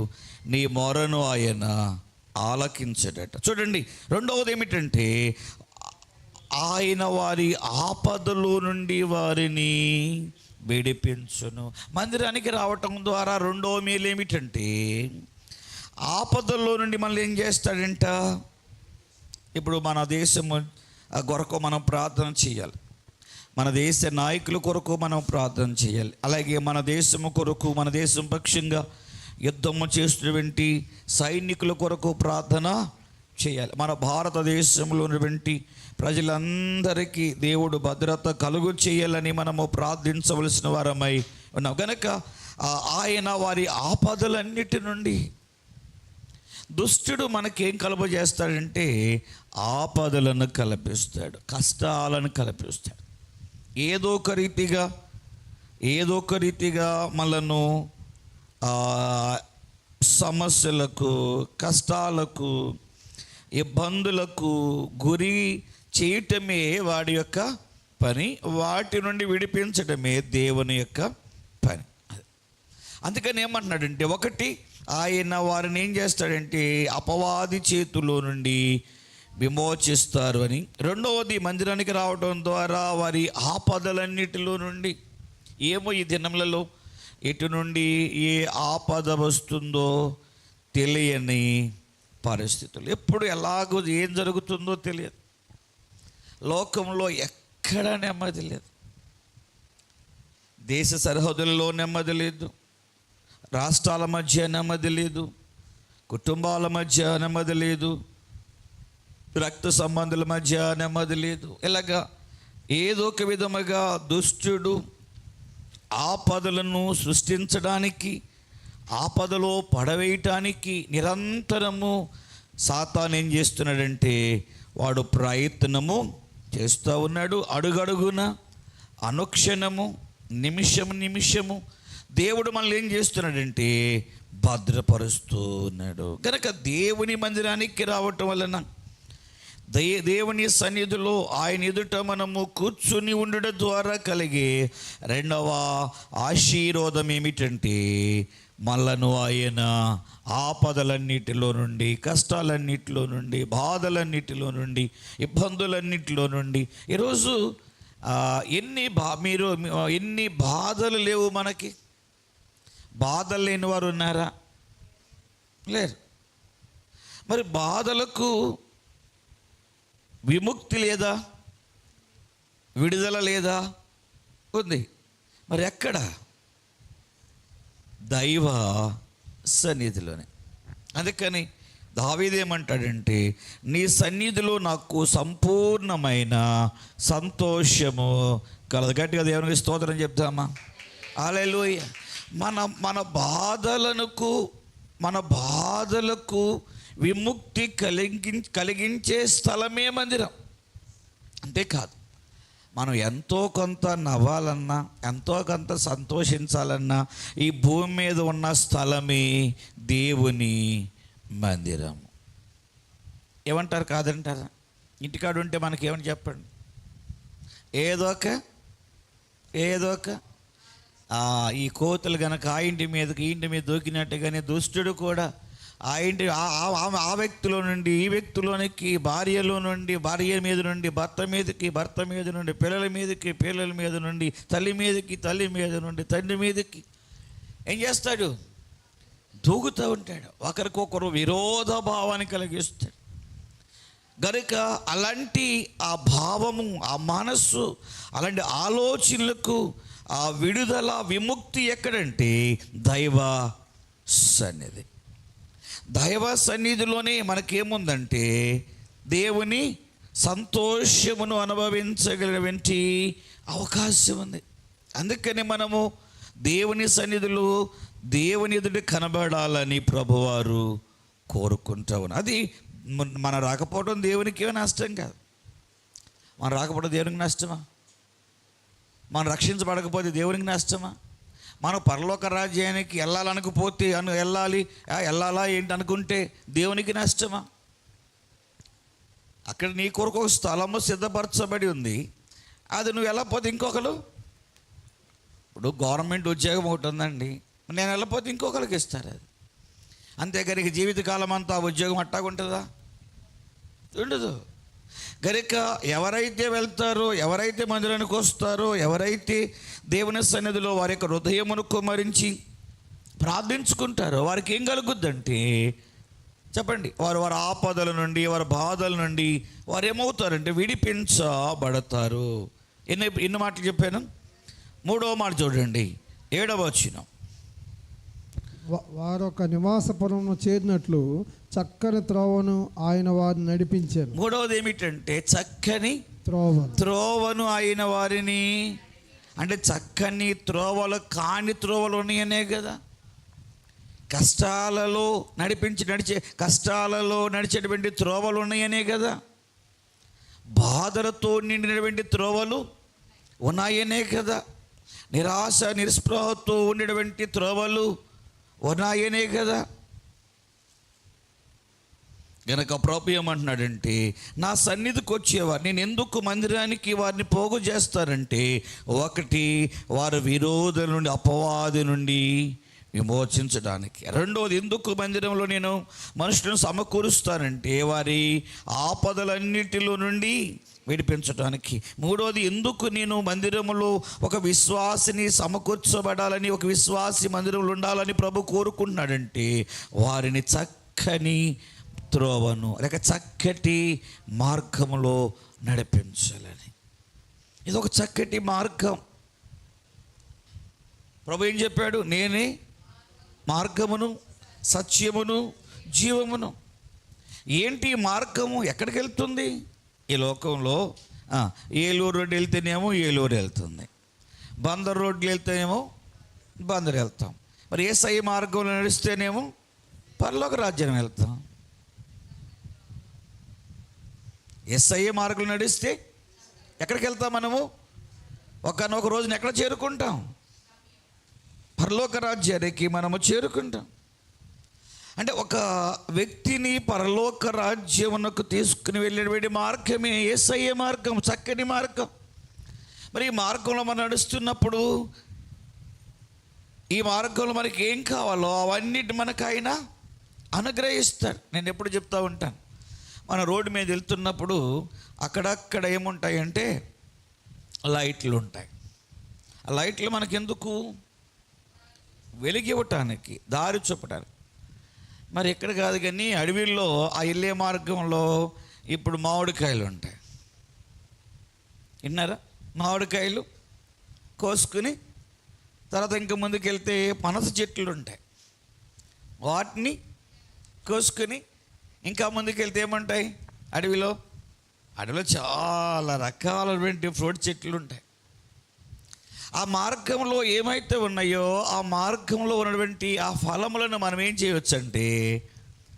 నీ మొరను ఆయన ఆలకించడట. చూడండి, రెండవది ఏమిటంటే, ఆయన వారి ఆపదలో నుండి వారిని విడిపించును. మందిరానికి రావటం ద్వారా రెండవ మేలు ఏమిటంటే, ఆపదల్లో నుండి మనల్ని ఏం చేస్తాడంట? ఇప్పుడు మన దేశము కొరకు మనం ప్రార్థన చేయాలి, మన దేశ నాయకుల కొరకు మనం ప్రార్థన చేయాలి. అలాగే మన దేశము కొరకు, మన దేశం పక్షంగా యుద్ధము చేస్తున్నటువంటి సైనికుల కొరకు ప్రార్థన చేయాలి. మన భారతదేశంలో ఉన్నటువంటి ప్రజలందరికీ దేవుడు భద్రత కలుగు చేయాలని మనము ప్రార్థించవలసిన వారమై ఉన్నాం. కనుక ఆయన వారి ఆపదలన్నిటి నుండి, దుష్టుడు మనకేం కలుగజేస్తాడంటే ఆపదలను కల్పిస్తాడు, కష్టాలను కల్పిస్తాడు. ఏదో ఒక రీతిగా మనను సమస్యలకు, కష్టాలకు, ఇబ్బందులకు గురి చేయటమే వాడి యొక్క పని. వాటి నుండి విడిపించడమే దేవుని యొక్క పని. అందుకని ఏమంటున్నాడంటే, ఒకటి, ఆయన వారిని ఏం చేస్తాడంటే అపవాది చేతిలో నుండి విమోచిస్తారు అని. రెండవది, మందిరానికి రావడం ద్వారా వారి ఆపదలన్నిటిలో నుండి, ఏమో ఈ దినములలో ఎటు నుండి ఏ ఆపద వస్తుందో తెలియని పరిస్థితులు, ఎప్పుడు ఎలాగో ఏం జరుగుతుందో తెలియదు. లోకంలో ఎక్కడ నెమ్మది లేదు, దేశ సరిహద్దులలో నెమ్మది లేదు, రాష్ట్రాల మధ్య నెమ్మది లేదు, కుటుంబాల మధ్య నెమ్మది లేదు, రక్త సంబంధుల మధ్య నెమ్మది లేదు. ఇలాగా ఏదో ఒక విధముగా దుష్టుడు ఆపదలను సృష్టించడానికి, ఆపదలో పడవేయటానికి నిరంతరము సాతాను ఏం చేస్తున్నాడంటే వాడు ప్రయత్నము చేస్తూ ఉన్నాడు. అడుగడుగున, అనుక్షణము, నిమిషము దేవుడు మనల్ని ఏం చేస్తున్నాడంటే భద్రపరుస్తూ ఉన్నాడు. కనుక దేవుని మందిరానికి రావటం వలన, దేవుని సన్నిధిలో ఆయన ఎదుట మనము కూర్చుని ఉండడం ద్వారా కలిగే రెండవ ఆశీర్వాదం ఏమిటంటే, మనలను ఆయన ఆపదలన్నిటిలో నుండి, కష్టాలన్నిటిలో నుండి, బాధలన్నిటిలో నుండి, ఇబ్బందులన్నిటిలో నుండి. ఈరోజు ఎన్ని బాధలు లేవు మనకి? బాధలు లేని వారు ఉన్నారా? లేరు. మరి బాధలకు విముక్తి లేదా? విడుదల లేదా? ఉంది. మరి ఎక్కడ? దైవ సన్నిధిలోనే. అందుకని దావీదు ఏమంటాడంటే, నీ సన్నిధిలో నాకు సంపూర్ణమైన సంతోషము కలదు. గట్టిగా దేవునికి స్తోత్రం చెప్తామా? హల్లెలూయా. మన బాధలకు విముక్తి కలిగించే స్థలమే మందిరం. అంతేకాదు, మనం ఎంతో కొంత నవ్వాలన్నా, ఎంతో కొంత సంతోషించాలన్నా ఈ భూమి మీద ఉన్న స్థలమే దేవుని మందిరం. ఏమంటారు? కాదంటారా? ఇంటికాడు ఉంటే మనకేమని చెప్పండి? ఏదో ఒక ఈ కోతులు కనుక ఆ ఇంటి మీదకి ఈ ఇంటి మీద దూకినట్టుగానే దుష్టుడు కూడా ఆ ఇంటి ఆ వ్యక్తిలో నుండి ఈ వ్యక్తిలోనికి, భార్యలో నుండి భార్య మీద నుండి భర్త మీదకి, భర్త మీద నుండి పిల్లల మీదకి, పిల్లల మీద నుండి తల్లి మీదకి, తల్లి మీద నుండి తండ్రి మీదకి ఏం చేస్తాడు? దూకుతూ ఉంటాడు. ఒకరికొకరు విరోధ భావాన్ని కలిగిస్తాడు. గనుక అలాంటి ఆ భావము, ఆ మనస్సు, అలాంటి ఆలోచనలకు ఆ విడుదల, విముక్తి ఎక్కడంటే దైవ సన్నిధి. దైవ సన్నిధిలోనే మనకేముందంటే దేవుని సంతోషమును అనుభవించగలిగినటువంటి అవకాశం ఉంది. అందుకని మనము దేవుని సన్నిధిలో దేవుని ఎదుట కనబడాలని ప్రభువారు కోరుకుంటా ఉన్నారు. అది మన రాకపోవడం దేవునికి ఏమీ నష్టం కాదు. మన రాకపోవడం దేవునికి నష్టమా? మనం రక్షించబడకపోతే దేవునికి నష్టమా? మనం పరలోక రాజ్యానికి వెళ్ళాలనుకుపోతే వెళ్ళాలా ఏంటి అనుకుంటే దేవునికి నష్టమా? అక్కడ నీ కొరకు ఒక స్థలము సిద్ధపరచబడి ఉంది. అది నువ్వు వెళ్ళకపోతే ఇంకొకరు, ఇప్పుడు గవర్నమెంట్ ఉద్యోగం ఒకటి ఉందండి, నేను వెళ్ళకపోతే ఇంకొకరికి ఇస్తారు. అది అంతేగాని జీవితకాలం అంతా ఆ ఉద్యోగం అట్టాగుంటుందా? ఉండదు. గనుక ఎవరైతే వెళ్తారో, ఎవరైతే మందిరానికి వస్తారో, ఎవరైతే దేవుని సన్నిధిలో వారి యొక్క హృదయమును కుమ్మరించి ప్రార్థించుకుంటారో వారికి ఏం కలుగుద్దంటే చెప్పండి, వారి ఆపదల నుండి, వారి బాధల నుండి వారు ఏమవుతారంటే విడిపించబడతారు. ఎన్ని మాటలు చెప్పాను? 3వ మాట చూడండి, 7వ వచనం. వారొక నివాసపురమును చేరినట్లు చక్కని త్రోవను ఆయన వారిని నడిపించారు. 3వది ఏమిటంటే చక్కని త్రోవను ఆయన వారిని, అంటే చక్కని త్రోవలు కాని త్రోవలు ఉన్నాయనే కదా. కష్టాలలో నడిచేటువంటి త్రోవలు ఉన్నాయనే కదా. బాధలతో నిండినటువంటి త్రోవలు ఉన్నాయనే కదా. నిరాశ నిస్పృహతో ఉండేటువంటి త్రోవలు ఉన్నాయనే కదా. గనక ప్రభు ఏమంటున్నాడంటే, నా సన్నిధికి వచ్చేవారు నేను ఎందుకు మందిరానికి వారిని పోగు చేస్తారంటే, ఒకటి వారి విరోధుల నుండి, అపవాది నుండి విమోచించడానికి. రెండవది, ఎందుకు మందిరంలో నేను మనుషులను సమకూరుస్తానంటే వారి ఆపదలన్నిటిలో నుండి విడిపించడానికి. మూడవది, ఎందుకు నేను మందిరంలో ఒక విశ్వాసిని సమకూర్చబడాలని, ఒక విశ్వాసి మందిరంలో ఉండాలని ప్రభు కోరుకుంటున్నాడంటే వారిని చక్కని త్రోవను లేక చక్కటి మార్గములో నడిపించాలని. ఇది ఒక చక్కటి మార్గం. ప్రభు ఏం చెప్పాడు? నేనే మార్గమును, సత్యమును, జీవమును. ఏంటి మార్గము? ఎక్కడికి వెళ్తుంది? ఈ లోకంలో ఏలూరు రోడ్డు వెళ్తేనేమో ఏలూరు వెళ్తుంది, బందర్ రోడ్లు వెళ్తేనేమో బందర్ వెళ్తాం. మరి యేసయ్య మార్గంలో నడిస్తేనేమో పరలోక రాజ్యం వెళ్తాం. యేసయ్య మార్గంలో నడిస్తే ఎక్కడికి వెళ్తాం? మనము ఒకనొక రోజున ఎక్కడ చేరుకుంటాం? పరలోక రాజ్యానికి మనము చేరుకుంటాం. అంటే ఒక వ్యక్తిని పరలోక రాజ్యమునకు తీసుకుని వెళ్ళేటువంటి మార్గమే యేసయ్య మార్గం, చక్కని మార్గం. మరి ఈ మార్గంలో మనం నడుస్తున్నప్పుడు ఈ మార్గంలో మనకి ఏం కావాలో అవన్నిటి మనకు ఆయన అనుగ్రహిస్తాడు. నేను ఎప్పుడు చెప్తా ఉంటాను, మన రోడ్డు మీద వెళ్తున్నప్పుడు అక్కడక్కడ ఏముంటాయంటే లైట్లు ఉంటాయి. ఆ లైట్లు మనకెందుకు? వెలిగివ్వటానికి, దారి చూపటానికి. మరి ఎక్కడ కాదు కానీ అడవిల్లో ఆ వెళ్ళే మార్గంలో ఇప్పుడు మామిడికాయలు ఉంటాయి. విన్నారా? మామిడికాయలు కోసుకుని తర్వాత ఇంకా ముందుకు వెళ్తే పనస చెట్లు ఉంటాయి, వాటిని కోసుకుని ఇంకా ముందుకు వెళ్తే ఏముంటాయి? అడవిలో చాలా రకాలైనటువంటి ఫ్రూట్ చెట్లు ఉంటాయి. ఆ మార్గంలో ఏమైతే ఉన్నాయో ఆ మార్గంలో ఉన్నటువంటి ఆ ఫలములను మనం ఏం చేయవచ్చు అంటే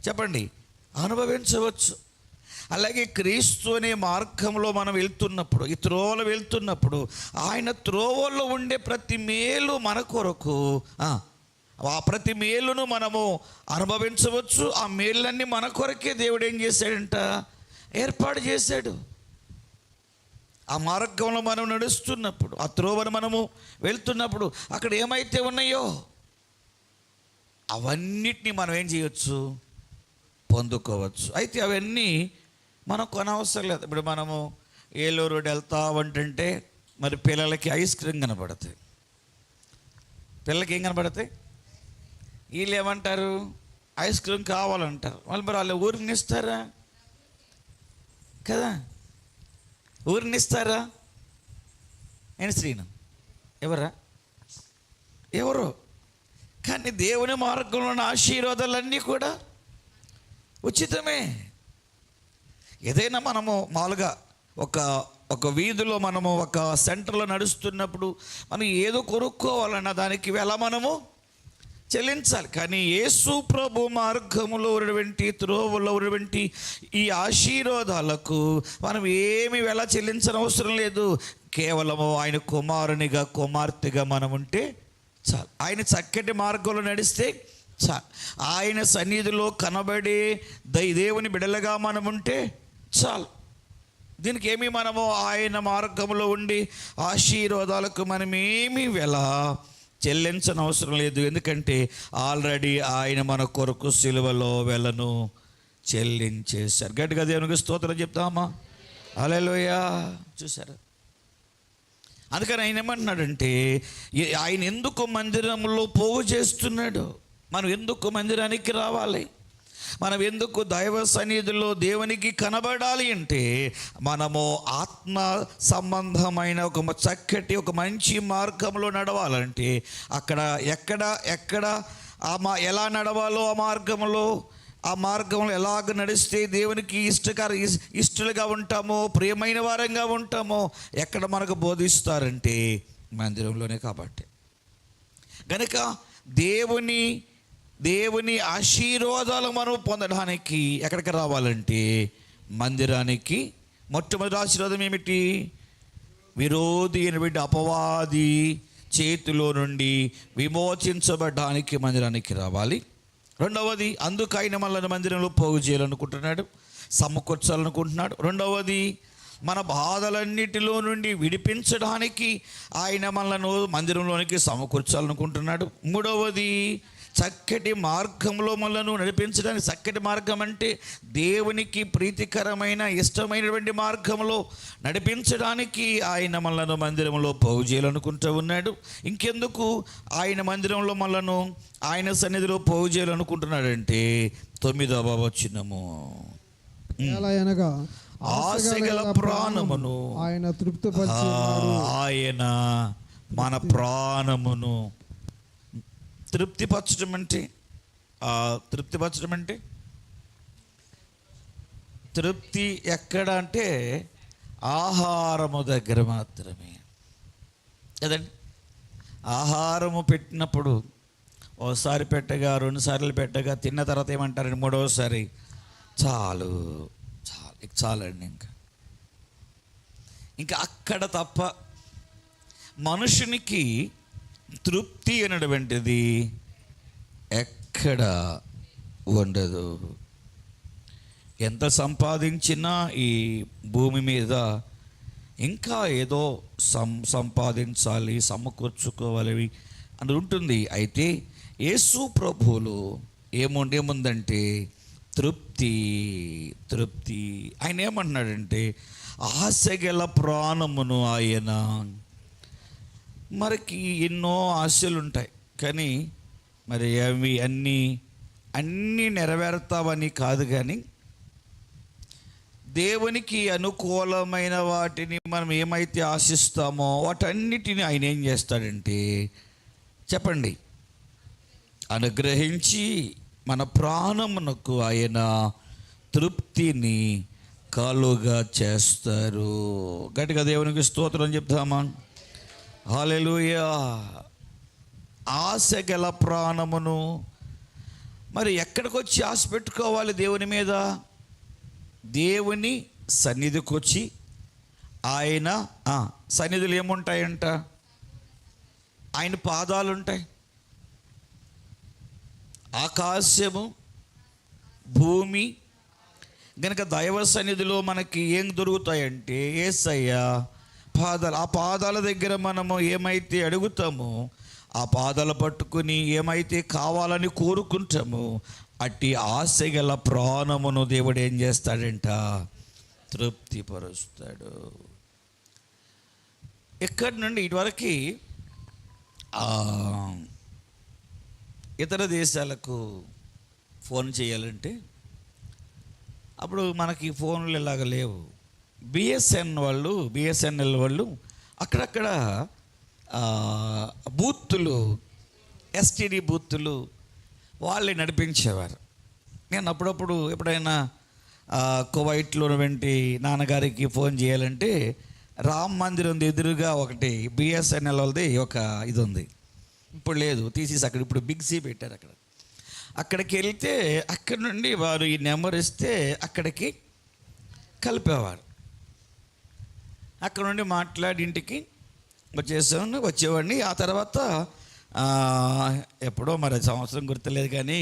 చెప్పండి, అనుభవించవచ్చు. అలాగే క్రీస్తు అనే మార్గంలో మనం వెళ్తున్నప్పుడు, ఈ త్రోవలో వెళ్తున్నప్పుడు ఆయన త్రోవల్లో ఉండే ప్రతి మేలు మన కొరకు, ఆ ప్రతి మేలును మనము అనుభవించవచ్చు. ఆ మేళ్ళన్నీ మన కొరకే దేవుడు ఏం చేశాడంట, ఏర్పాటు చేశాడు. ఆ మార్గంలో మనం నడుస్తున్నప్పుడు, ఆ త్రోవను మనము వెళ్తున్నప్పుడు అక్కడ ఏమైతే ఉన్నాయో అవన్నిటినీ మనం ఏం చేయవచ్చు, పొందుకోవచ్చు. అయితే అవన్నీ మనం కొనవసరం లేదు. ఇప్పుడు మనము ఏలూరు రోడ్ వెళ్తా ఉంటుంటే మరి పిల్లలకి ఐస్ క్రీమ్ కనపడతాయి. పిల్లలకి ఏం కనపడతాయి? వీళ్ళు ఏమంటారు, ఐస్ క్రీమ్ కావాలంటారు. మరి వాళ్ళు ఊరికి ఇస్తారా కదా, ఊరిని ఇస్తారా? నేను శ్రీను ఎవరా, ఎవరు? కానీ దేవుని మార్గంలో ఉన్న ఆశీర్వాదాలన్నీ కూడా ఉచితమే. ఏదైనా మనము మామూలుగా ఒక వీధిలో మనము ఒక సెంటర్లో నడుస్తున్నప్పుడు మనం ఏదో కొనుక్కోవాలన్న దానికి ఎలా మనము చెల్లించాలి. కానీ యేసు ప్రభు మార్గములో ఉన్నటువంటి, త్రోవలో ఉన్నటువంటి ఈ ఆశీర్వాదాలకు మనం ఏమి ఎలా చెల్లించని అవసరం లేదు. కేవలము ఆయన కుమారునిగా, కుమార్తెగా మనం ఉంటే చాలు. ఆయన చక్కటి మార్గంలో నడిస్తే చాలు. ఆయన సన్నిధిలో కనబడే దేవుని బిడలగా మనం ఉంటే చాలు. దీనికి ఏమి మనము ఆయన మార్గంలో ఉండి ఆశీర్వాదాలకు మనమేమి వెల చెల్లించని అవసరం లేదు. ఎందుకంటే ఆల్రెడీ ఆయన మన కొరకు సిలువలో వెలను చెల్లించేశారు. గట్టిగా దేవునికి స్తోత్రం చెప్తామా? హల్లెలూయా. చూసారా? అందుకని ఆయన ఏమంటున్నాడంటే, ఆయన ఎందుకు మందిరంలో పోగు చేస్తున్నాడు? మనం ఎందుకు మందిరానికి రావాలి? మనం ఎందుకు దైవ సన్నిధిలో దేవునికి కనబడాలి అంటే, మనము ఆత్మ సంబంధమైన ఒక చక్కటి ఒక మంచి మార్గంలో నడవాలంటే అక్కడ ఎక్కడ ఎలా నడవాలో ఆ మార్గంలో ఎలాగ నడిస్తే దేవునికి ఇష్టలుగా ఉంటామో, ప్రియమైన వారంగా ఉంటామో ఎక్కడ మనకు బోధిస్తారంటే మందిరంలోనే. కాబట్టి కనుక దేవుని ఆశీర్వాదాలు మనం పొందడానికి ఎక్కడికి రావాలంటే మందిరానికి. మొట్టమొదటి ఆశీర్వాదం ఏమిటి? విరోధి అయినటువంటి అపవాది చేతిలో నుండి విమోచించబడడానికి మందిరానికి రావాలి. రెండవది, అందుకు ఆయన మనల్ని మందిరంలో పోగు చేయాలనుకుంటున్నాడు, సమకూర్చాలనుకుంటున్నాడు. రెండవది, మన బాధలన్నిటిలో నుండి విడిపించడానికి ఆయన మనలను మందిరంలోనికి సమకూర్చాలనుకుంటున్నాడు. మూడవది, చక్కటి మార్గంలో మనలను నడిపించడానికి. చక్కటి మార్గం అంటే దేవునికి ప్రీతికరమైన ఇష్టమైనటువంటి మార్గంలో నడిపించడానికి ఆయన మనలను మందిరంలో పోగు చేయాలనుకుంటూ ఉన్నాడు. ఇంకెందుకు ఆయన మందిరంలో మనలను ఆయన సన్నిధిలో పోగు చేయాలనుకుంటున్నాడంటే 9వ వచనము, అనగా ఆశగల ప్రాణమును ఆయన తృప్తిపరిచాడు. ఆయన మన ప్రాణమును తృప్తిపరచడం అంటే తృప్తి ఎక్కడ అంటే ఆహారము దగ్గర మాత్రమే కదండి. ఆహారము పెట్టినప్పుడు ఓసారి పెట్టగా, 2 సార్లు పెట్టగా, తిన్న తర్వాత ఏమంటారండి, 3వసారి చాలండి. ఇంకా అక్కడ తప్ప మనుషునికి తృప్తి అనేటువంటిది ఎక్కడ ఉండదు. ఎంత సంపాదించినా ఈ భూమి మీద ఇంకా ఏదో సంపాదించాలి, సమకూర్చుకోవాలి అని ఉంటుంది. అయితే యేసు ప్రభువులు ఏముందంటే తృప్తి. ఆయన ఏమంటున్నాడంటే ఆశగల ప్రాణమును ఆయన. మనకి ఎన్నో ఆశలు ఉంటాయి, కానీ మరి అవి అన్నీ నెరవేరుతావని కాదు. కానీ దేవునికి అనుకూలమైన వాటిని మనం ఏమైతే ఆశిస్తామో వాటన్నిటిని ఆయన ఏం చేస్తాడంటే చెప్పండి, అనుగ్రహించి మన ప్రాణమునకు ఆయన తృప్తిని కలుగా చేస్తారు. గట్టిగా దేవునికి స్తోత్రం చెప్తామా? హల్లెలూయా. ఆశ గల ప్రాణమును మరి ఎక్కడికి వచ్చి ఆశ పెట్టుకోవాలి దేవుని మీద? దేవుని సన్నిధికి వచ్చి ఆయన సన్నిధులు ఏముంటాయంట? ఆయన పాదాలు ఉంటాయి. ఆకాశము భూమి గనుక దైవ సన్నిధిలో మనకి ఏం దొరుకుతాయంటే యేసయ్య పాదాలు. ఆ పాదాల దగ్గర మనము ఏమైతే అడుగుతామో, ఆ పాదాలు పట్టుకుని ఏమైతే కావాలని కోరుకుంటామో, అట్టి ఆశ గల ప్రాణమును దేవుడు ఏం చేస్తాడంట? తృప్తిపరుస్తాడు. ఎక్కడి నుండి ఇటువరకు ఇతర దేశాలకు ఫోన్ చేయాలంటే అప్పుడు మనకి ఫోన్లు ఇలాగ లేవు. బిఎస్ఎన్ఎల్ వాళ్ళు అక్కడక్కడ బూత్తులు, ఎస్టీడీ బూత్తులు వాళ్ళే నడిపించేవారు. నేను అప్పుడప్పుడు ఎప్పుడైనా కువైట్లో వెంటి నాన్నగారికి ఫోన్ చేయాలంటే రామ్ మందిరం ఎదురుగా ఒకటి బిఎస్ఎన్ఎల్ వాళ్ళది ఒక ఇది ఉంది. ఇప్పుడు లేదు, తీసేసి అక్కడ ఇప్పుడు బిగ్ సి పెట్టారు. అక్కడికి వెళ్తే అక్కడి నుండి వారు ఈ నెంబర్ ఇస్తే అక్కడికి కలిపేవారు. అక్కడ నుండి మాట్లాడి ఇంటికి వచ్చేవాడిని. ఆ తర్వాత ఎప్పుడో మరి సంవత్సరం గుర్తులేదు కానీ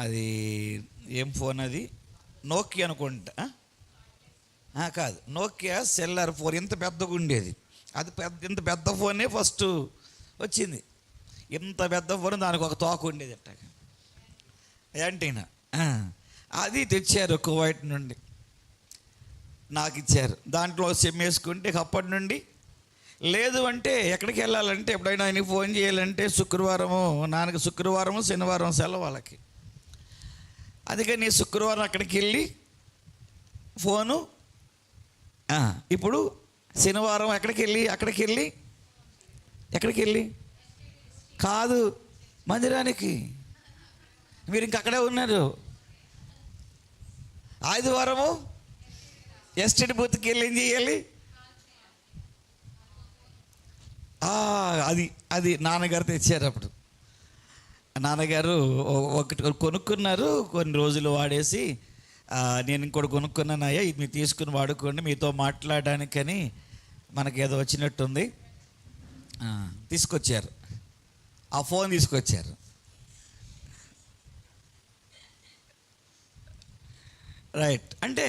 అది ఏం ఫోన్, అది నోకియా అనుకుంటా, కాదు నోకియా సెల్లార్ ఫోన్, ఇంత పెద్దగా ఉండేది. అది ఇంత పెద్ద ఫోనే ఫస్ట్ వచ్చింది. ఇంత పెద్ద ఫోన్, దానికి ఒక తోక ఉండేది అట్ట యాంటీనా. అది తెచ్చారు కువైట్ నుండి, నాకు ఇచ్చారు. దాంట్లో సిమ్ వేసుకుంటే అప్పటి నుండి లేదు అంటే ఎక్కడికి వెళ్ళాలంటే ఎప్పుడైనా ఆయనకి ఫోన్ చేయాలంటే నాన్నకి శుక్రవారము శనివారం సెలవు వాళ్ళకి. అందుకని శుక్రవారం అక్కడికి వెళ్ళి ఫోను, ఇప్పుడు శనివారం అక్కడికి వెళ్ళి కాదు మందిరానికి. మీరు ఇంక అక్కడే ఉన్నారు. ఆదివారము ఎస్టీడీ బూత్కి వెళ్ళి ఏం చేయాలి? అది నాన్నగారు తెచ్చారు. అప్పుడు నాన్నగారు ఒకటి కొనుక్కున్నారు, కొన్ని రోజులు వాడేసి నేను ఇంకోటి కొనుక్కున్నానయ్యా, ఇది మీరు తీసుకుని వాడుకోండి, మీతో మాట్లాడడానికని మనకి ఏదో వచ్చినట్టుంది. తీసుకొచ్చారు, ఆ ఫోన్ తీసుకొచ్చారు. రైట్. అంటే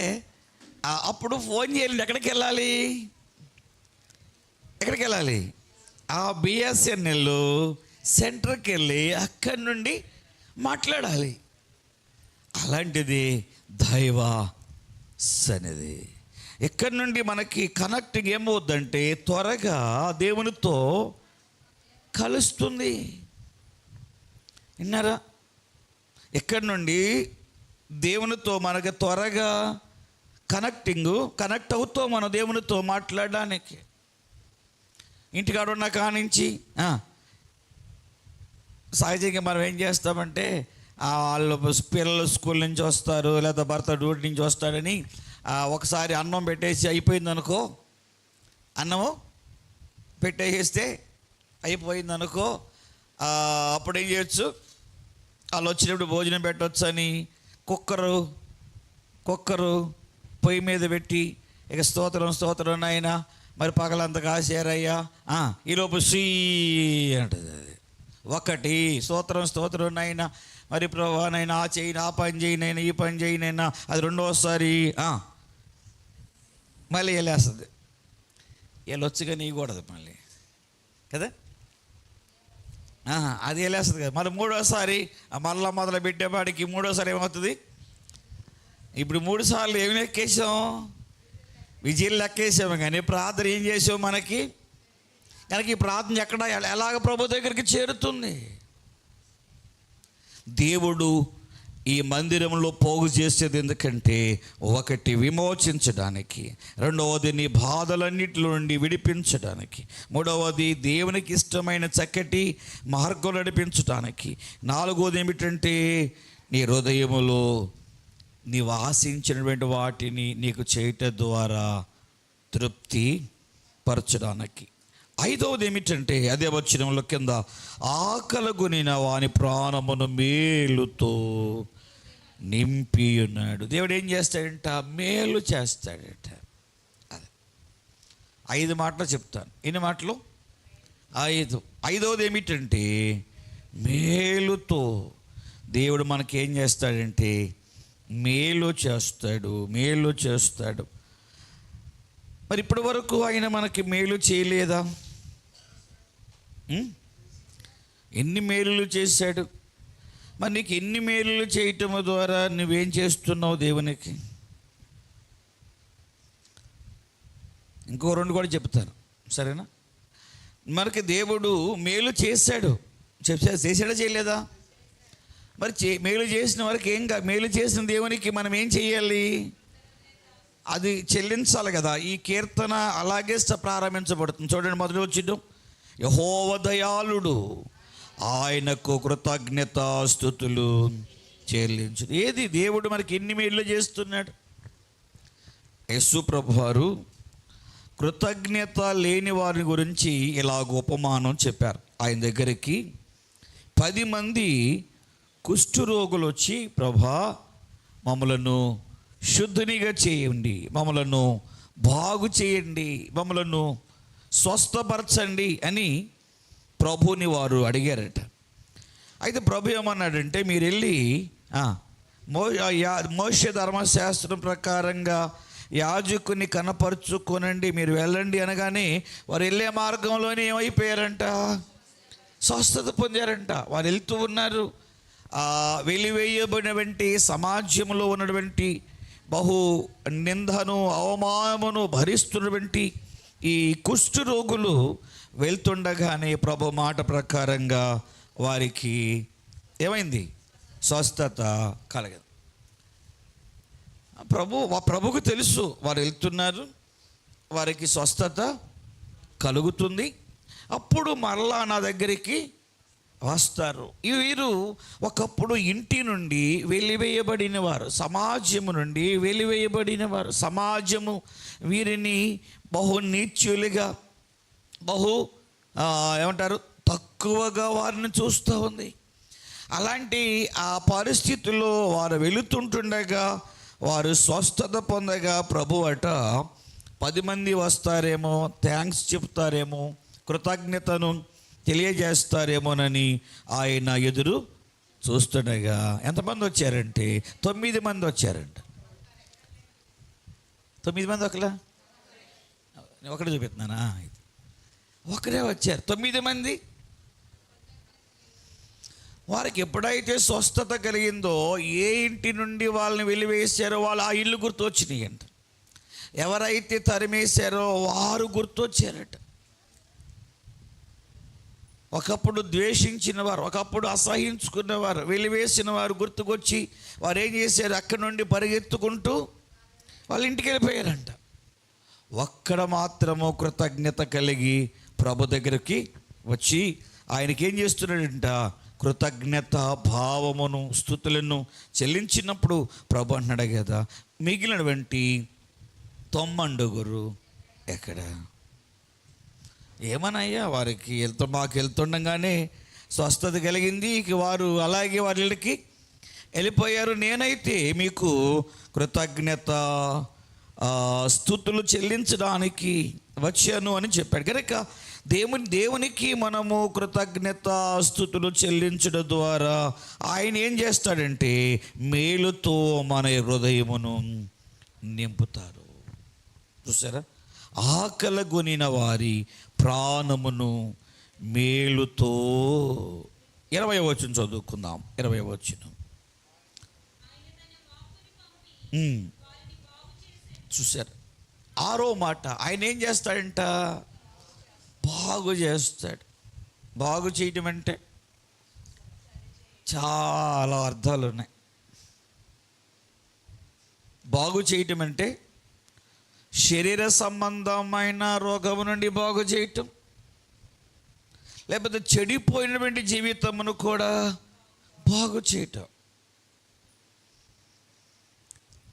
అప్పుడు ఫోన్ చేయాలి, ఎక్కడికి వెళ్ళాలి? ఆ బిఎస్ఎన్ఎల్ సెంటర్కి వెళ్ళి అక్కడి నుండి మాట్లాడాలి. అలాంటిది దైవ సన్నిధి. ఎక్కడి నుండి మనకి కనెక్టింగ్ ఏమవుద్దంటే త్వరగా దేవునితో కలుస్తుంది. విన్నారా? ఎక్కడి నుండి దేవునితో మనకి త్వరగా కనెక్ట్ అవుతాం మనం దేవునితో మాట్లాడడానికి. ఇంటికాడ ఉన్న కానించి సహజంగా మనం ఏం చేస్తామంటే వాళ్ళు పిల్లలు స్కూల్ నుంచి వస్తారు, లేదా భర్త డ్యూటీ నుంచి వస్తాడని ఒకసారి అన్నం పెట్టేసి అయిపోయిందనుకో, అన్నము పెట్టేస్తే అయిపోయిందనుకో, అప్పుడు ఏం చేయొచ్చు, వాళ్ళు వచ్చినప్పుడు భోజనం పెట్టవచ్చు అని కుక్కరు పొయ్యి మీద పెట్టి ఇక స్తోత్రం నాయనా, మరి పగలంతా కాశారయ్యా, ఈలోపు శ్రీ అంటది. అది ఒకటి స్తోత్రం నాయనా, మరి ప్రభానైనా ఆ చేయను, ఆ పని చేయనైనా, ఈ పని చేయనైనా, అది రెండోసారి మళ్ళీ వెళ్ళేస్తుంది. వెళ్ళొచ్చుగా నీయకూడదు మళ్ళీ కదా, అది వెళ్ళేస్తుంది కదా. మళ్ళీ మూడోసారి మళ్ళా మొదలు పెట్టేవాడికి మూడోసారి ఏమవుతుంది? ఇప్పుడు 3 సార్లు ఏమి లెక్కేసాం? విజయాలు లెక్కేసాము, కానీ ప్రార్థన ఏం చేసావు మనకి? కనుక ఈ ప్రార్థన ఎలాగ ప్రభు దగ్గరికి చేరుతుంది? దేవుడు ఈ మందిరంలో పోగు చేసేది ఎందుకంటే, ఒకటి విమోచించడానికి, రెండవది నీ బాధలన్నింటిలో నుండి విడిపించడానికి, మూడవది దేవునికి ఇష్టమైన చక్కటి మార్గం నడిపించడానికి, నాలుగవది ఏమిటంటే నీ హృదయములో నీవు ఆశించినటువంటి వాటిని నీకు చేయటం ద్వారా తృప్తి పరచడానికి, ఐదవది ఏమిటంటే అదే వచనంలో కింద ఆకలగొనిన వాని ప్రాణమును మేలుతో నింపి ఉన్నాడు. దేవుడు ఏం చేస్తాడంట? మేలు చేస్తాడట. అదే 5 మాటలు చెప్తాను. ఎన్ని మాటలు? 5. 5వది ఏమిటంటే మేలుతో దేవుడు మనకేం చేస్తాడంటే మేలు చేస్తాడు, మేలు చేస్తాడు. మరి ఇప్పటి వరకు ఆయన మనకి మేలు చేయలేదా? ఎన్ని మేలులు చేశాడు. మరి నీకు ఎన్ని మేలులు చేయటం ద్వారా నువ్వేం చేస్తున్నావు దేవునికి? ఇంకో 2 కూడా చెప్తాను, సరేనా? మనకి దేవుడు మేలు చేశాడు, చేశాడా చేయలేదా? మరి మేలు చేసిన వారికి మేలు చేసిన దేవునికి మనం ఏం చేయాలి? అది చెల్లించాలి కదా. ఈ కీర్తన అలాగే ప్రారంభించబడుతుంది. చూడండి, మొదటి వచ్చిన యెహోవా దయాళుడు, ఆయనకు కృతజ్ఞతాస్తుతులు చెల్లించు. ఏది దేవుడు మనకి ఎన్ని మేలు చేస్తున్నాడు? యేసు ప్రభువారు కృతజ్ఞత లేని వారి గురించి ఇలాగ ఉపమానం చెప్పారు. ఆయన దగ్గరికి 10 మంది కుష్ఠరోగులు వచ్చి, ప్రభా మమ్మలను శుద్ధినిగా చేయండి, మమ్మలను బాగు చేయండి, మమ్మలను స్వస్థపరచండి అని ప్రభుని వారు అడిగారట. అయితే ప్రభు ఏమన్నాడంటే, మీరు వెళ్ళి మోషే ధర్మశాస్త్రం ప్రకారంగా యాజకుని కనపరుచుకోనండి, మీరు వెళ్ళండి అనగానే వారు వెళ్ళే మార్గంలోనే ఏమైపోయారంట? స్వస్థత పొందారంట. వారు వెళ్తూ ఉన్నారు. వెలివేయబడినటువంటి సమాజంలో ఉన్నటువంటి బహు నిందను అవమానమును భరిస్తున్నటువంటి ఈ కుష్ఠ రోగులు వెళ్తుండగానే ప్రభు మాట ప్రకారంగా వారికి ఏమైంది? స్వస్థత కలగదు. ప్రభుకు తెలుసు వారు వెళ్తున్నారు, వారికి స్వస్థత కలుగుతుంది, అప్పుడు మరలా నా దగ్గరికి వస్తారు. వీరు ఒకప్పుడు ఇంటి నుండి వెలివేయబడిన వారు, సమాజము నుండి వెలివేయబడిన వారు. సమాజము వీరిని బహు నీచులుగా, బహు ఏమంటారు, తక్కువగా వారిని చూస్తూ ఉంది. అలాంటి ఆ పరిస్థితుల్లో వారు వెళుతుంటుండగా వారు స్వస్థత పొందగా ప్రభు అట 10 మంది వస్తారేమో, థ్యాంక్స్ చెప్తారేమో, కృతజ్ఞతను తెలియజేస్తారేమోనని ఆయన ఎదురు చూస్తుండగా ఎంతమంది వచ్చారంటే 9 మంది వచ్చారంట. 9 మంది ఒకటే చూపిస్తున్నానా? ఒకరే వచ్చారు. 9 మంది. వారికి ఎప్పుడైతే స్వస్థత కలిగిందో, ఏ ఇంటి నుండి వాళ్ళని వెలివేశారో వాళ్ళు ఆ ఇల్లు గుర్తొచ్చినాయి అంట. ఎవరైతే తరిమేశారో వారు గుర్తొచ్చారట. ఒకప్పుడు ద్వేషించిన వారు, ఒకప్పుడు అసహించుకున్నవారు, వెలివేసిన వారు గుర్తుకొచ్చి వారు ఏం చేశారు? అక్కడి నుండి పరిగెత్తుకుంటూ వాళ్ళ ఇంటికి వెళ్ళిపోయారంట. ఒక్కడ మాత్రము కృతజ్ఞత కలిగి ప్రభు దగ్గరికి వచ్చి ఆయనకి ఏం చేస్తున్నాడంట? కృతజ్ఞత భావమును స్తుతులను చెల్లించినప్పుడు ప్రభు అంటున్నాడు కదా, మిగిలినటువంటి 90 ఎక్కడ? ఏమనయ్యా, వారికి మాకు వెళ్తుండగానే స్వస్థత కలిగింది, వారు అలాగే వారి ఇళ్ళకి వెళ్ళిపోయారు. నేనైతే మీకు కృతజ్ఞత స్తుతులు చెల్లించడానికి వచ్చాను అని చెప్పాడు. కనుక దేవునికి మనము కృతజ్ఞత స్తుతులు చెల్లించడం ద్వారా ఆయన ఏం చేస్తాడంటే మేలుతో మన హృదయమును నింపుతారు. చూసారా? ఆకలగొనిన వారి ప్రాణమును మేలుతో. 20వ వచనం చదువుకుందాం. 20వ వచనం చూసారు? 6వ మాట, ఆయన ఏం చేస్తాడంట? బాగు చేస్తాడు. బాగు చేయటం అంటే చాలా అర్థాలు ఉన్నాయి. బాగు చేయటం అంటే శరీర సంబంధమైన రోగము నుండి బాగు చేయటం, లేకపోతే చెడిపోయినటువంటి జీవితమును కూడా బాగు చేయటం.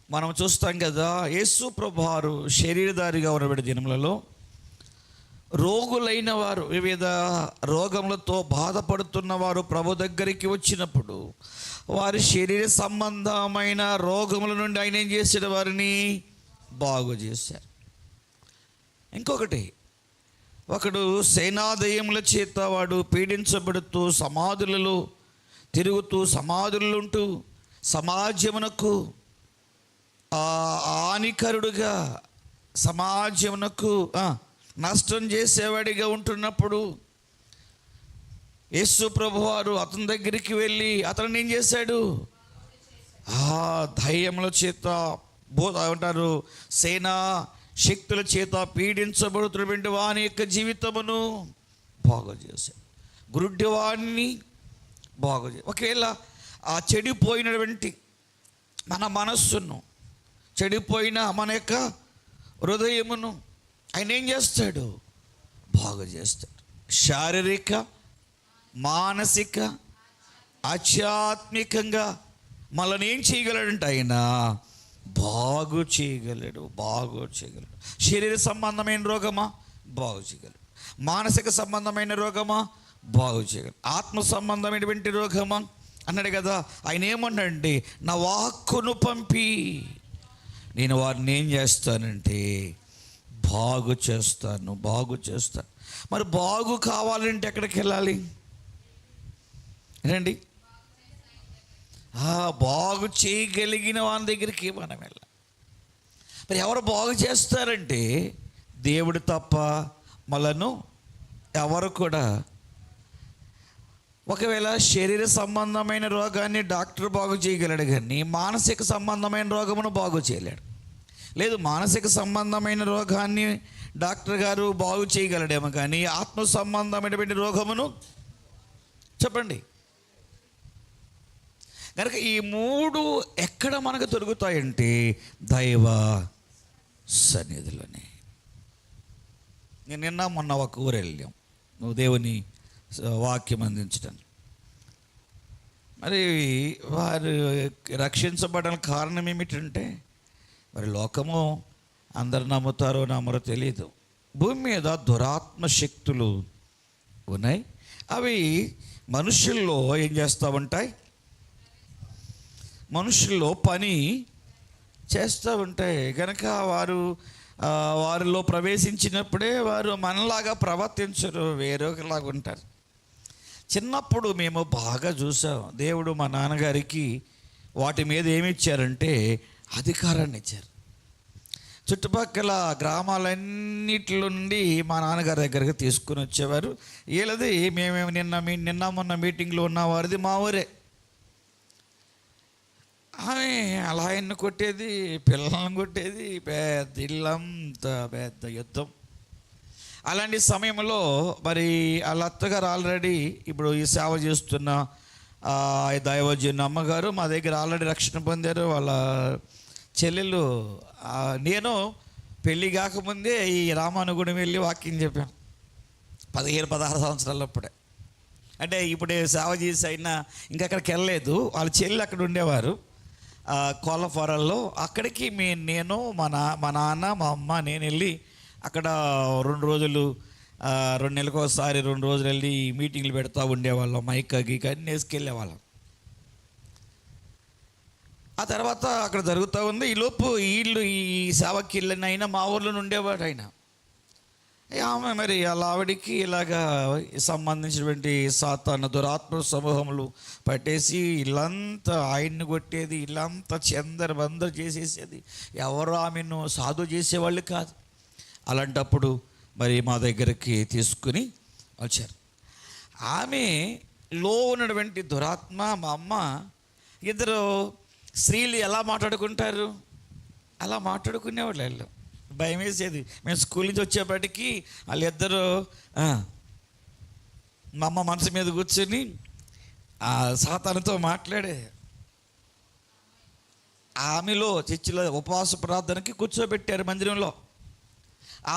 మనం చూస్తాం కదా, యేసు ప్రభువారు శరీరధారిగా ఉన్నటువంటి దినములలో రోగులైన వారు, వివిధ రోగములతో బాధపడుతున్న వారు ప్రభు దగ్గరికి వచ్చినప్పుడు వారి శరీర సంబంధమైన రోగముల నుండి ఆయన ఏం చేశాడు? వారిని బాగు చేశారు. ఇంకొకటి, ఒకడు సేనాదయముల చేత వాడు పీడించబడుతూ సమాధులలో తిరుగుతూ సమాధులుంటూ సమాజమునకు హానికరుడుగా, సమాజమునకు నష్టం చేసేవాడిగా ఉంటున్నప్పుడు యేసు ప్రభువారు అతని దగ్గరికి వెళ్ళి అతను ఏం చేశాడు? ధైర్యముల చేత అంటారు సేనా శక్తుల చేత పీడించబడుతున్నటువంటి వాని యొక్క జీవితమును బాగు చేశాడు. గురుడ్డివాణ్ణి బాగు చేశాడు. ఒకవేళ ఆ చెడిపోయినటువంటి మన మనస్సును, చెడిపోయిన మన యొక్క హృదయమును ఆయన ఏం చేస్తాడు? బాగు చేస్తాడు. శారీరక, మానసిక, ఆధ్యాత్మికంగా మనల్ని ఏం చేయగలడంటే ఆయన బాగు చేయగలడు. శరీర సంబంధమైన రోగమా? బాగు చేయగలడు. మానసిక సంబంధమైన రోగమా? బాగు చేయగలడు. ఆత్మ సంబంధమైనటువంటి రోగమా అన్నాడు కదా. ఆయన ఏమన్నాడంటే, నా వాక్కును పంపి నేను వారిని ఏం చేస్తానంటే బాగు చేస్తాను. మరి బాగు కావాలంటే ఎక్కడికి వెళ్ళాలి? రండి, బాగు చేయగలిగిన వాని దగ్గరికి మనం వెళ్ళాలి. మరి ఎవరు బాగు చేస్తారంటే దేవుడు తప్ప మనను ఎవరు కూడా. ఒకవేళ శరీర సంబంధమైన రోగాన్ని డాక్టర్ బాగు చేయగలడు, కానీ మానసిక సంబంధమైన రోగమును బాగు చేయలేడు. లేదు, మానసిక సంబంధమైన రోగాన్ని డాక్టర్ గారు బాగు చేయగలడేమో, కానీ ఆత్మ సంబంధమైనటువంటి రోగమును చెప్పండి. కనుక ఈ మూడు ఎక్కడ మనకు దొరుకుతాయంటే దైవ సన్నిధిలోనే. నేను నిన్న మొన్న ఒక ఊరు వెళ్ళాం, నువ్వు దేవుని వాక్యం అందించడానికి. మరి వారు రక్షించబడడానికి కారణం ఏమిటంటే, మరి లోకము అందరు నమ్ముతారో నమ్మరో తెలియదు, భూమి మీద దురాత్మ శక్తులు ఉన్నాయి. అవి మనుషుల్లో ఏం చేస్తూ ఉంటాయి? మనుషుల్లో పని చేస్తూ ఉంటాయి. కనుక వారిలో ప్రవేశించినప్పుడే వారు మనలాగా ప్రవర్తించరు, వేరొకలాగా ఉంటారు. చిన్నప్పుడు మేము బాగా చూసాం, దేవుడు మా నాన్నగారికి వాటి మీద ఏమి ఇచ్చారంటే అధికారాన్ని ఇచ్చారు. చుట్టుపక్కల గ్రామాలన్నిటి నుండి మా నాన్నగారి దగ్గరికి తీసుకుని వచ్చేవారు. వీళ్ళది మేమేమి నిన్న మొన్న మీటింగ్లో ఉన్న వారిది మా ఊరే. ఆమె అలా ఆయన్ని కొట్టేది, పిల్లలను కొట్టేది, పెద్ద ఇల్లంతా పెద్ద యుద్ధం. అలాంటి సమయంలో మరి వాళ్ళ అత్తగారు ఆల్రెడీ ఇప్పుడు ఈ సేవ చేస్తున్న దైవజన్ అమ్మగారు మా దగ్గర ఆల్రెడీ రక్షణ పొందారు. వాళ్ళ చెల్లెలు, నేను పెళ్ళి కాకముందే ఈ రామానుగుడి వెళ్ళి వాక్యం చెప్పాను 15-16 సంవత్సరాలప్పుడే. అంటే ఇప్పుడే సేవ చేసి అయినా ఇంకా అక్కడికి వెళ్ళలేదు. వాళ్ళ చెల్లి అక్కడ ఉండేవారు కోళ్ళఫారాల్లో. అక్కడికి నేను మా నాన్న మా అమ్మ నేను వెళ్ళి అక్కడ 2 రోజులు 2 నెలలకు ఒకసారి 2 రోజులు వెళ్ళి మీటింగ్లు పెడతా ఉండేవాళ్ళం. మైక్ గీక్ అన్నీ వేసుకెళ్ళేవాళ్ళం. ఆ తర్వాత అక్కడ జరుగుతూ ఉంది. ఈలోపు ఈ సేవకి వెళ్ళిన మా ఊర్లో ఉండేవాడు ఆయన. ఆమె మరి అలా ఆవిడికి ఇలాగా సంబంధించినటువంటి సాతాను దురాత్మ సమూహములు పట్టేసి ఇల్లంతా ఆయన్ని కొట్టేది, ఇల్లంతా బందరు చేసేసేది. ఎవరు ఆమెను సాధు చేసేవాళ్ళు కాదు. అలాంటప్పుడు మరి మా దగ్గరికి తీసుకుని వచ్చారు. ఆమెలో ఉన్నటువంటి దురాత్మ మా అమ్మ, ఇద్దరు స్త్రీలు ఎలా మాట్లాడుకుంటారు అలా మాట్లాడుకునేవాళ్ళు. వాళ్ళు భయం వేసేది. మేము స్కూల్ నుంచి వచ్చేప్పటికీ వాళ్ళిద్దరూ మా అమ్మ మనసు మీద కూర్చొని సాతానుతో మాట్లాడే. ఆమెలో చర్చిలో ఉపవాస ప్రార్థనకి కూర్చోబెట్టారు మందిరంలో.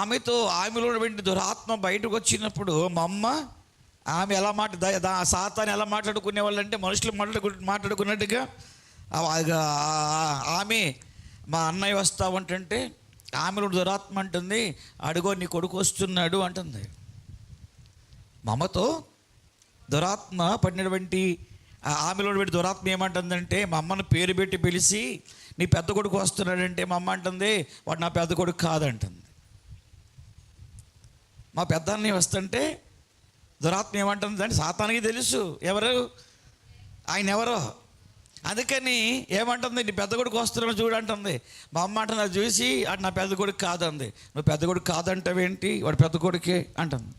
ఆమెలో ఉన్నటువంటి దురాత్మ బయటకు వచ్చినప్పుడు మా అమ్మ ఆమె ఎలా సాతాను ఎలా మాట్లాడుకునేవాళ్ళు అంటే మనుషులు మాట్లాడుకున్నట్టుగా ఆమె మా అన్నయ్య వస్తా ఉంటుంటే ఆమెలో దురాత్మ అంటుంది, అడుగో నీ కొడుకు వస్తున్నాడు అంటుంది. మా అమ్మతో దురాత్మ పడినటువంటి ఆమెలో పెట్టి దురాత్మ ఏమంటుందంటే, మా అమ్మను పేరు పెట్టి పిలిచి నీ పెద్ద కొడుకు వస్తున్నాడంటే మా అమ్మ అంటుంది, వాడు నా పెద్ద కొడుకు కాదంటుంది. మా పెద్దాన్ని వస్తుంటే దురాత్మ ఏమంటుంది అంటే సాతానికి తెలుసు ఎవరు ఆయన ఎవరో. అందుకని ఏమంటుంది, నీ పెద్ద కొడుకు వస్తున్నాడు చూడంటుంది. మా అమ్మ అంటుంది, అది చూసి అది నా పెద్ద కొడుకు కాదంది. నువ్వు పెద్ద కొడుకు కాదంటావేంటి, వాడు పెద్ద కొడుకే అంటుంది.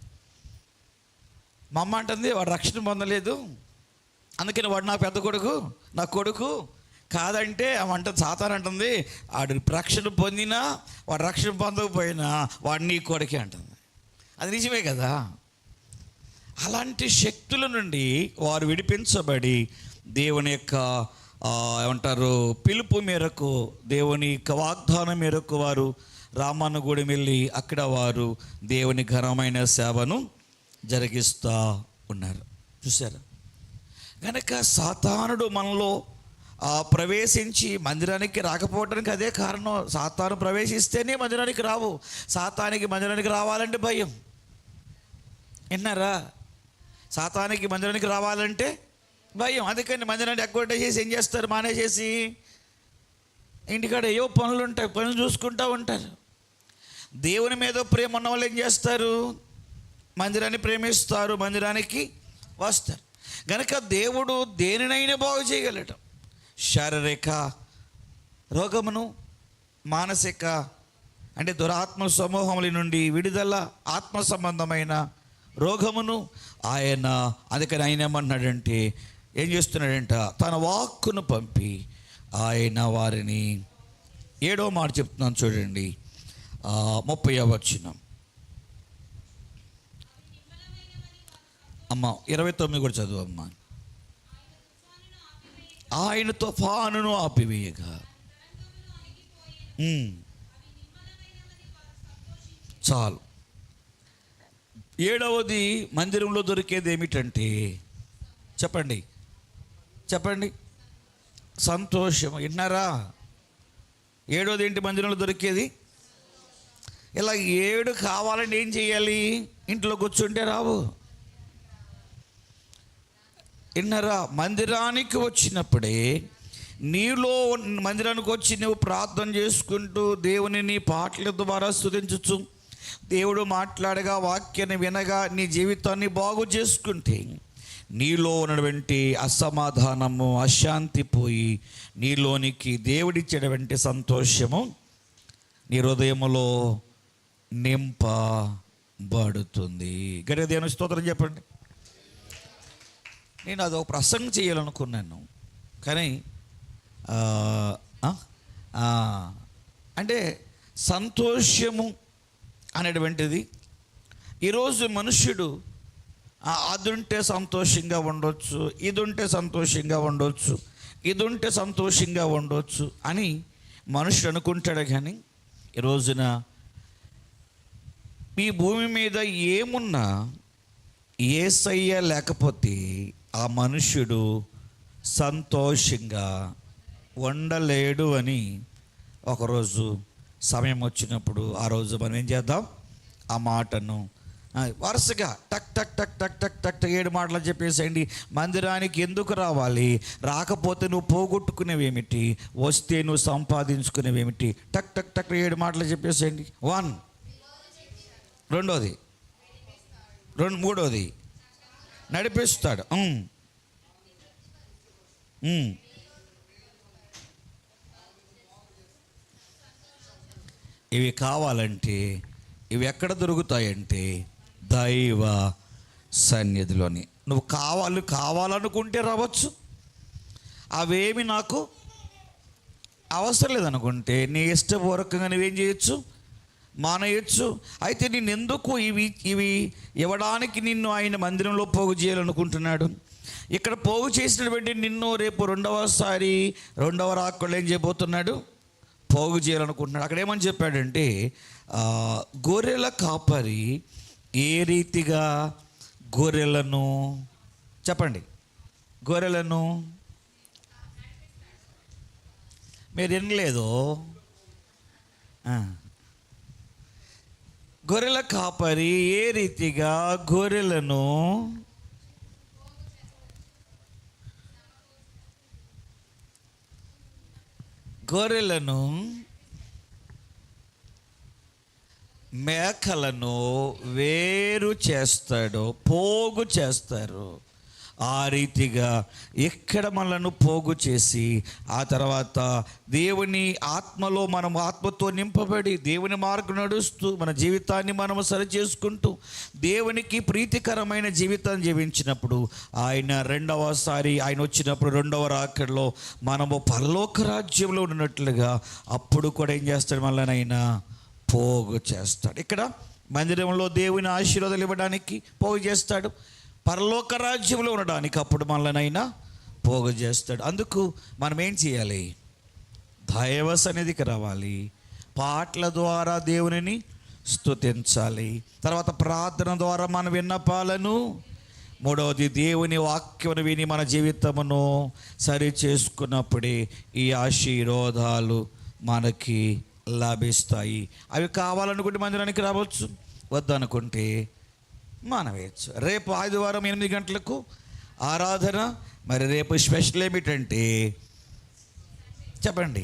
మా అమ్మ అంటుంది, వాడు రక్షణ పొందలేదు అందుకని వాడు నా పెద్ద కొడుకు నా కొడుకు కాదంటే ఆమె సాతాను అంటుంది, వాడు రక్షణ పొందినా వాడు రక్షణ పొందకపోయినా వాడు నీ కొడుకే అంటుంది. అది నిజమే కదా. అలాంటి శక్తుల నుండి వారు విడిపించబడి దేవుని యొక్క ఏమంటారు పిలుపు మేరకు, దేవుని యొక్క వాగ్దానం మేరకు వారు రామన్నగూడెం వెళ్ళి అక్కడ వారు దేవుని ఘనమైన సేవను జరిగిస్తూ ఉన్నారు. చూసారా? కనుక సాతానుడు మనలో ప్రవేశించి మందిరానికి రాకపోవడానికి అదే కారణం. సాతాను ప్రవేశిస్తేనే మందిరానికి రావు. సాతానికి మందిరానికి రావాలంటే భయం. విన్నారా? సాతానికి మందిరానికి రావాలంటే భయం. అందుకని మందిరాన్ని ఎగ్గొట్టేసేసి ఏం చేస్తారు, మానేసేసి ఇంటికాడ ఏవో పనులు ఉంటాయి, పనులు చూసుకుంటూ ఉంటారు. దేవుని మీద ప్రేమ ఉన్న వాళ్ళు ఏం చేస్తారు, మందిరాన్ని ప్రేమిస్తారు, మందిరానికి వస్తారు. కనుక దేవుడు దేనినైనా బాగు చేయగలడు. శారీరక రోగమును, మానసిక అంటే దురాత్మ సమూహముల నుండి విడుదల, ఆత్మ సంబంధమైన రోగమును ఆయన, అందుకని ఆయన ఏమన్నాడంటే, ఏం చేస్తున్నాడంట, తన వాక్కును పంపి ఆయన వారిని 7వ మాట చెప్తున్నాను చూడండి, 30వ వచనం. అమ్మ 29 కూడా చదువు అమ్మ. ఆయన తుఫానును ఆపివేయగా చాలు. 7వది మందిరంలో దొరికేది ఏమిటంటే, చెప్పండి చెప్పండి, సంతోషం. విన్నారా? 7వది ఏంటి మందిరంలో దొరికేది? ఇలా 7 కావాలంటే ఏం చేయాలి? ఇంట్లో కూర్చుంటే రావు. విన్నారా? మందిరానికి వచ్చినప్పుడే నీలో, మందిరానికి వచ్చి నువ్వు ప్రార్థన చేసుకుంటూ దేవుని నీ పాటల ద్వారా స్తుతించచ్చు, దేవుడు మాట్లాడగా వాక్యాన్ని వినగా నీ జీవితాన్ని బాగు చేసుకుంటే నీలో ఉన్నటువంటి అసమాధానము, అశాంతి పోయి నీలోనికి దేవుడిచ్చేటువంటి సంతోషము నీ హృదయములో నింపబడుతుంది. గట్టిగా దేవుని స్తోత్రం చెప్పండి. నేను అదొక ప్రసంగం చేయాలనుకున్నాను, కానీ అంటే సంతోషము అనేటువంటిది ఈరోజు మనుష్యుడు అది ఉంటే సంతోషంగా ఉండొచ్చు, ఇది ఉంటే సంతోషంగా ఉండొచ్చు, ఇది ఉంటే సంతోషంగా ఉండొచ్చు అని మనుషుడు అనుకుంటాడు. కానీ ఈ రోజున ఈ భూమి మీద ఏమున్నా యేసయ్య లేకపోతే ఆ మనుష్యుడు సంతోషంగా ఉండలేడు అని ఒకరోజు సమయం వచ్చినప్పుడు ఆ రోజు మనం ఏం చేద్దాం, ఆ మాటను వరుసగా టక్ టక్ టక్ టక్ టక్ టక్ 7 మాటలు చెప్పేసేయండి. మందిరానికి ఎందుకు రావాలి, రాకపోతే నువ్వు పోగొట్టుకునేవేమిటి, వస్తే నువ్వు సంపాదించుకునేవేమిటి, టక్ టక్ టక్ 7 మాటలు చెప్పేసేయండి. 1, 2వది, 3వది నడిపిస్తాడు. ఇవి కావాలంటే ఇవి ఎక్కడ దొరుకుతాయంటే దైవ సన్నిధిలోని. నువ్వు కావాలనుకుంటే రావచ్చు. అవేమి నాకు అవసరం లేదనుకుంటే నీ ఇష్టపూర్వకంగా నువ్వేం చేయొచ్చు, మానేయచ్చు. అయితే నేను ఎందుకు ఇవి ఇవ్వడానికి నిన్ను ఆయన మందిరంలో పోగు చేయాలనుకుంటున్నాడు. ఇక్కడ పోగు చేసినటువంటి నిన్ను రేపు రెండవ రాకళ్ళు ఏం చేయబోతున్నాడు, పోగు చేయాలనుకుంటున్నాడు. అక్కడ ఏమని చెప్పాడంటే, గొర్రెల కాపరి ఏ రీతిగా గొర్రెలను, చెప్పండి, గొర్రెలను మీరు వినలేదు, గొర్రెల కాపరి ఏ రీతిగా గొర్రెలను గొర్రెలను మేకలను వేరు చేస్తాడో పోగు చేస్తారు, ఆ రీతిగా ఎక్కడ మనలను పోగు చేసి ఆ తర్వాత దేవుని ఆత్మలో మనం ఆత్మతో నింపబడి దేవుని మార్గం నడుస్తూ మన జీవితాన్ని మనము సరి చేసుకుంటూ దేవునికి ప్రీతికరమైన జీవితం జీవించినప్పుడు ఆయన రెండవసారి ఆయన వచ్చినప్పుడు రెండవ రాకడలో మనము పరలోక రాజ్యంలో ఉన్నట్లుగా అప్పుడు కూడా ఏం చేస్తాడు, మనల్ని పోగు చేస్తాడు. ఇక్కడ మందిరంలో దేవుని ఆశీర్వాదాలు ఇవ్వడానికి పోగు చేస్తాడు, పరలోక రాజ్యంలో ఉండడానికి అప్పుడు మనల్ని పోగు చేస్తాడు. అందుకు మనం ఏం చేయాలి? దైవ సన్నిధికి రావాలి, పాటల ద్వారా దేవునిని స్తుతించాలి, తర్వాత ప్రార్థన ద్వారా మన విన్నపాలను, మూడవది దేవుని వాక్యమును విని మన జీవితమును సరి చేసుకున్నప్పుడే ఈ ఆశీర్వాదాలు మనకి లభిస్తాయి. అవి కావాలనుకుంటే మందిరానికి రావచ్చు, వద్దనుకుంటే మానవేయచ్చు. రేపు ఆదివారం 8 గంటలకు ఆరాధన. మరి రేపు స్పెషల్ ఏమిటంటే చెప్పండి,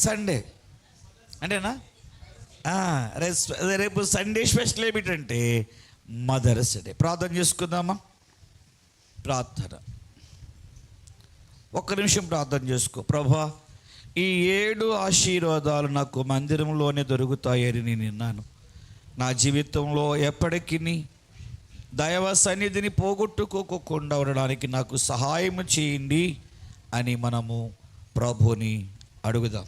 సండే అంటేనా? రేపు సండే స్పెషల్ ఏమిటంటే మదర్స్ డే. ప్రార్థన చేసుకుందామా? ప్రార్థన, ఒక్క నిమిషం ప్రార్థన చేసుకో. ప్రభా, ఈ 7 ఆశీర్వాదాలు నాకు మందిరంలోనే దొరుకుతాయని నేను విన్నాను. నా జీవితంలో ఎప్పటికీ దైవ సన్నిధిని పోగొట్టుకోకుండా ఉండడానికి నాకు సహాయం చేయండి అని మనము ప్రభుని అడుగుదాం.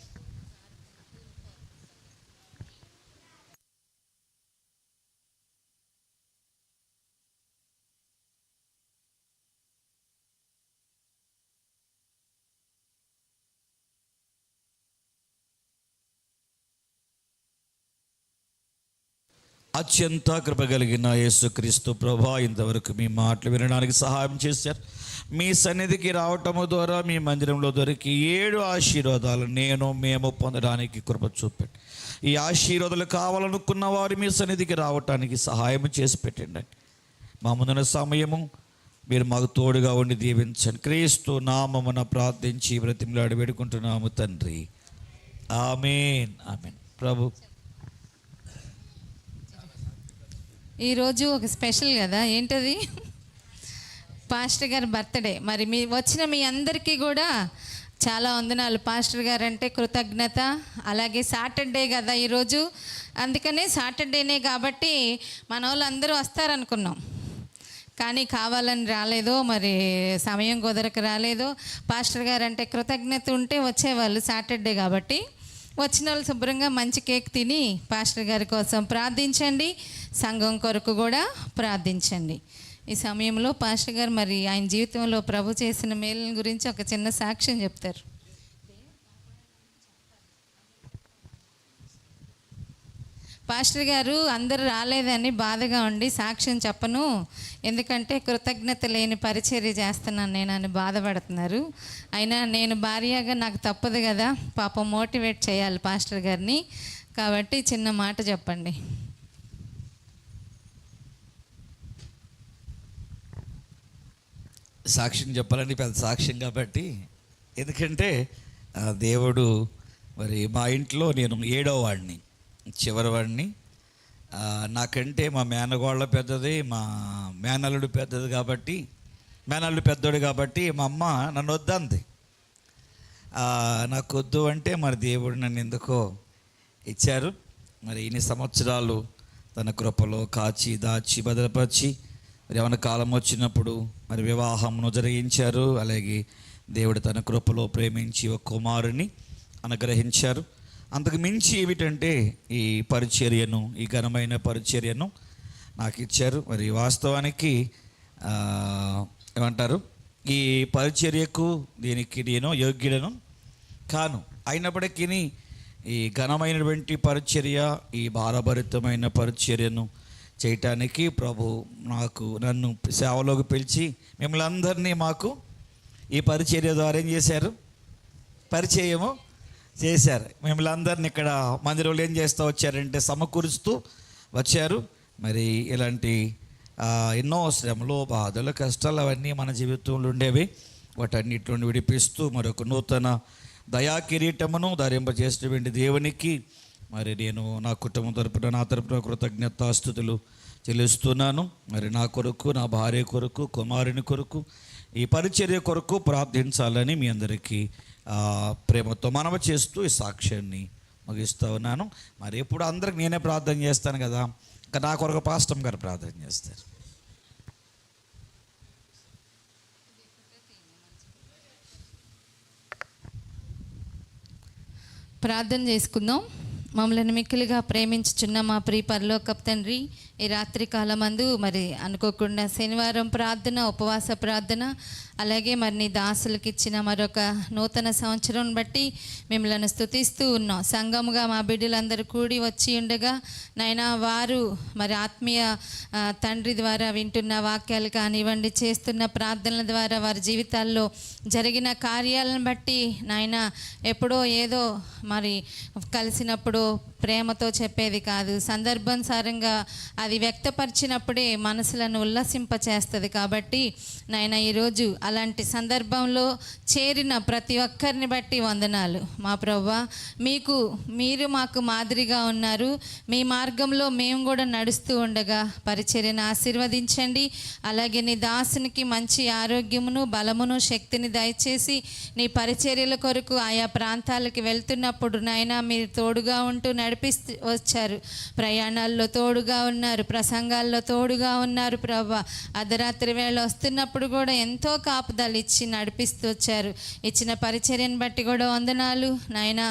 అత్యంత కృప కలిగిన యేసుక్రీస్తు ప్రభా, ఇంతవరకు మీ మాటలు వినడానికి సహాయం చేశారు. మీ సన్నిధికి రావటము ద్వారా మీ మందిరంలో దొరికి 7 ఆశీర్వాదాలు మేము పొందడానికి కృప చూపెట్టి, ఈ ఆశీర్వాదాలు కావాలనుకున్న వారు మీ సన్నిధికి రావటానికి సహాయం చేసి పెట్టండి. మా ముందున్న సమయము మీరు మాకు తోడుగా ఉండి దీవించండి. క్రీస్తు నామమున ప్రార్థించి బ్రతిమలాడి వేడుకుంటున్నాము తండ్రి, ఆమేన్, ఆమేన్. ప్రభు, ఈరోజు ఒక స్పెషల్ కదా, ఏంటది? పాస్టర్ గారి బర్త్డే. మరి వచ్చిన మీ అందరికీ కూడా చాలా వందనాలు. పాస్టర్ గారు అంటే కృతజ్ఞత. అలాగే సాటర్డే కదా ఈరోజు, అందుకనే సాటర్డేనే కాబట్టి మన వాళ్ళు అందరూ వస్తారనుకున్నాం, కానీ కావాలని రాలేదో, మరి సమయం కుదరక రాలేదో. పాస్టర్ గారు అంటే కృతజ్ఞత ఉంటే వచ్చేవాళ్ళు సాటర్డే కాబట్టి. వచ్చిన వాళ్ళు శుభ్రంగా మంచి కేక్ తిని పాస్టర్ గారి కోసం ప్రార్థించండి, సంఘం కొరకు కూడా ప్రార్థించండి. ఈ సమయంలో పాస్టర్ గారు మరి ఆయన జీవితంలో ప్రభు చేసిన మేలుల గురించి ఒక చిన్న సాక్ష్యం చెప్తారు. పాస్టర్ గారు అందరూ రాలేదని బాధగా ఉండి సాక్ష్యం చెప్పను, ఎందుకంటే కృతజ్ఞత లేని పరిచర్య చేస్తున్నాను నేను అని బాధపడుతున్నారు. అయినా నేను భార్యగా నాకు తప్పదు కదా, పాపం మోటివేట్ చేయాలి పాస్టర్ గారిని, కాబట్టి చిన్న మాట చెప్పండి. సాక్ష్యం చెప్పాలంటే పెద్ద సాక్ష్యం కాబట్టి, ఎందుకంటే దేవుడు మరి మా ఇంట్లో నేను 7వ వాడిని, చివరి వాడిని. నాకంటే మా మేనగోళ్ళ పెద్దది, మా మేనల్లుడు పెద్దది కాబట్టి, మేనల్లుడు పెద్దోడు కాబట్టి మా అమ్మ నన్ను వద్దంది. నాకు వద్దు అంటే మరి దేవుడు నన్ను ఎందుకో ఇచ్చారు. మరి ఇన్ని సంవత్సరాలు తన కృపలో కాచి దాచి భద్రపరిచి మరి ఏమైనా కాలం వచ్చినప్పుడు మరి వివాహమును జరిగించారు. అలాగే దేవుడు తన కృపలో ప్రేమించి ఒక కుమారుని అనుగ్రహించారు. అంతకు మించి ఏమిటంటే ఈ పరిచర్యను, ఈ ఘనమైన పరిచర్యను నాకు ఇచ్చారు. మరి వాస్తవానికి ఏమంటారు, ఈ పరిచర్యకు దీనికి నేను యోగ్యులను కాను. అయినప్పటికీ ఈ ఘనమైనటువంటి పరిచర్య, ఈ భారభరితమైన పరిచర్యను చేయటానికి ప్రభు నన్ను సేవలోకి పిలిచి మిమ్మల్ని అందరినీ మాకు ఈ పరిచర్య ద్వారా ఏం చేశారు, పరిచయము చేశారు. మిమ్మల్ని అందరినీ ఇక్కడ మందిరంలో ఏం చేస్తూ వచ్చారంటే సమకూరుస్తూ వచ్చారు. మరి ఇలాంటి ఎన్నో శ్రమలు, బాధలు, కష్టాలు అవన్నీ మన జీవితంలో ఉండేవి. వాటన్నిటి నుండి విడిపిస్తూ మరొక నూతన దయా కిరీటమును ధరింపజేసినటువంటి దేవునికి మరి నేను నా కుటుంబం తరపున నా తరపున కృతజ్ఞతాస్తుతులు చెల్లిస్తున్నాను. మరి నా కొరకు, నా భార్య కొరకు, కుమారుని కొరకు, ఈ పరిచర్య కొరకు ప్రార్థించాలని మీ అందరికీ ప్రేమతో మనవి చేస్తూ ఈ సాక్ష్యాన్ని ముగిస్తూ ఉన్నాను. మరి ఎప్పుడు అందరికి నేనే ప్రార్థన చేస్తాను కదా, ఇంకా నా కొరకు పాస్టర్ గారు ప్రార్థన చేస్తారు. ప్రార్థన చేసుకుందాం. మమ్మల్ని మిక్కిలిగా ప్రేమించుచున్న మా ప్రియ పరలోకపు తండ్రి, ఈ రాత్రి కాలమందు మరి అనుకోకుండా శనివారం ప్రార్థన, ఉపవాస ప్రార్థన, అలాగే మరి నీ దాసులకు ఇచ్చిన మరొక నూతన సంవత్సరం బట్టి మిమ్మల్ని స్తుతిస్తూ ఉన్నాం. సంఘముగా మా బిడ్డలందరూ కూడి వచ్చి ఉండగా నాయనా, వారు మరి ఆత్మీయ తండ్రి ద్వారా వింటున్న వాక్యాలు కానివ్వండి, చేస్తున్న ప్రార్థనల ద్వారా వారి జీవితాల్లో జరిగిన కార్యాలను బట్టి నాయనా, ఎప్పుడో ఏదో మరి కలిసినప్పుడు ప్రేమతో చెప్పేది కాదు, సందర్భానుసారంగా అది వ్యక్తపరిచినప్పుడే మనసులను ఉల్లసింపచేస్తుంది. కాబట్టి నాయన, ఈరోజు అలాంటి సందర్భంలో చేరిన ప్రతి ఒక్కరిని బట్టి వందనాలు. మా ప్రభువా, మీరు మాకు మాదిరిగా ఉన్నారు. మీ మార్గంలో మేము కూడా నడుస్తూ ఉండగా పరిచర్యను ఆశీర్వదించండి. అలాగే నీ దాసునికి మంచి ఆరోగ్యమును, బలమును, శక్తిని దయచేసి నీ పరిచర్యల కొరకు ఆయా ప్రాంతాలకు వెళ్తున్నప్పుడు నాయన మీరు తోడుగా ఉంటూ నడిపిస్తూ వచ్చారు. ప్రయాణాల్లో తోడుగా ఉన్నారు, ప్రసంగాల్లో తోడుగా ఉన్నారు ప్రభువా. అర్ధరాత్రి వేళ వస్తున్నప్పుడు కూడా ఎంతో కాపుదలు ఇచ్చి నడిపిస్తూ వచ్చారు. ఇచ్చిన పరిచర్యను బట్టి కూడా వందనాలు నాయన.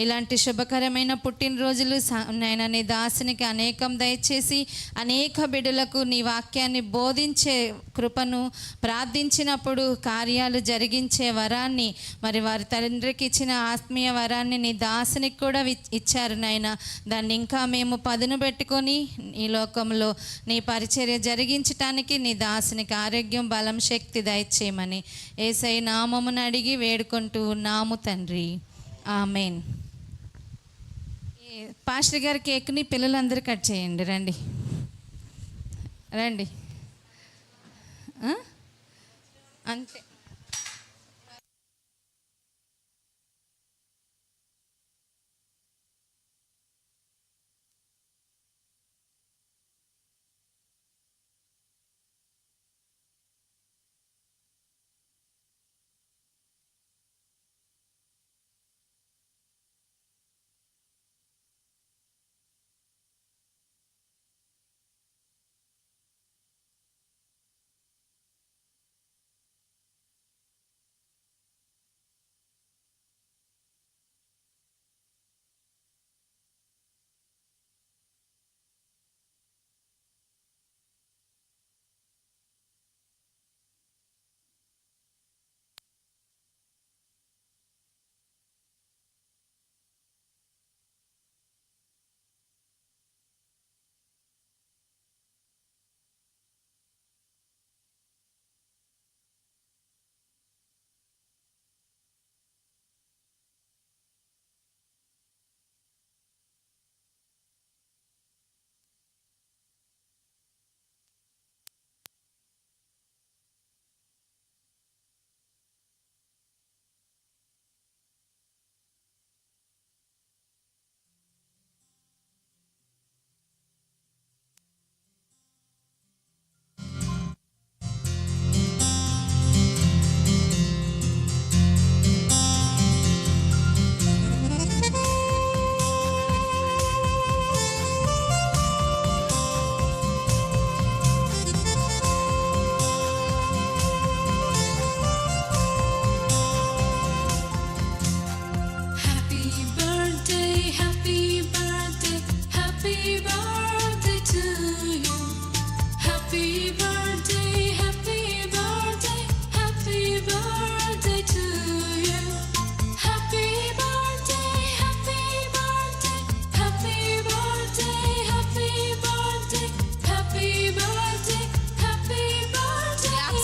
ఇలాంటి శుభకరమైన పుట్టినరోజులు నాయన నీ దాసునికి అనేకం దయచేసి అనేక బిడ్డలకు నీ వాక్యాన్ని బోధించే కృపను, ప్రార్థించినప్పుడు కార్యాలు జరిగించే వరాన్ని, మరి వారి తండ్రికి ఇచ్చిన ఆత్మీయ వరాన్ని నీ దాసునికి కూడా ఇచ్చారు నాయన. దాన్ని ఇంకా మేము పదును పెట్టుకొని ఈ లోకంలో నీ పరిచర్య జరిగించటానికి నీ దాసునికి ఆరోగ్యం, బలం, శక్తి దయచేయమని యేసయ్య నామమును అడిగి వేడుకుంటూ ఉన్నాము తండ్రి, ఆమేన్. పాస్టర్ గారి కేక్ని పిల్లలందరూ కట్ చేయండి. రండి రండి, అంతే.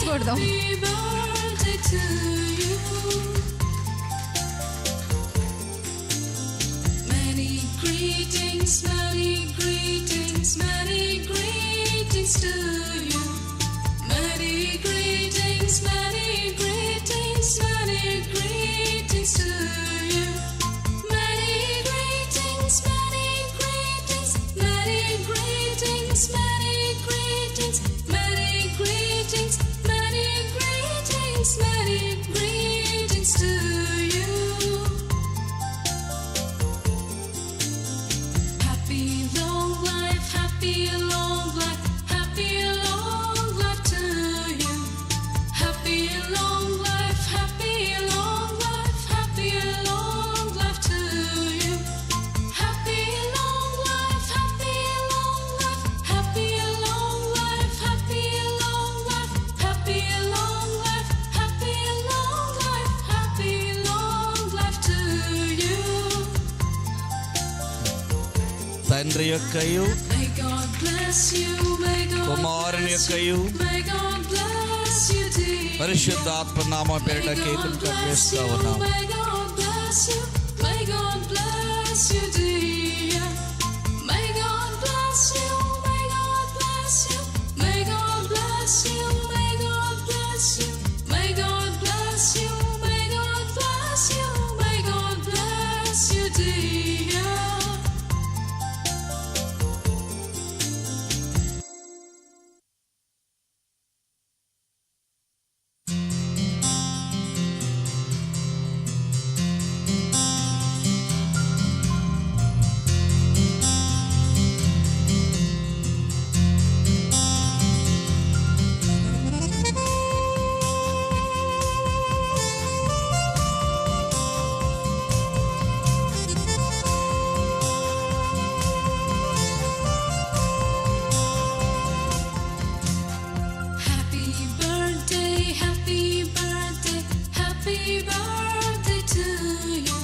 కొడదాం. Many greetings to you. Many greetings to you. తండ్రి యొక్కయు May God bless you. May God కుమారుని bless యొక్కయు you. May God bless you, dear. పరిశుద్ధాత్మ నామ పేరిట కేకును కట్ చేస్తా ఉన్నాం. May God bless you. May God bless you, dear. May God bless you. May God bless you. May God bless you. May God bless you. May God bless you. May God bless you. May God bless you, dear. Happy birthday, happy birthday, happy birthday to you.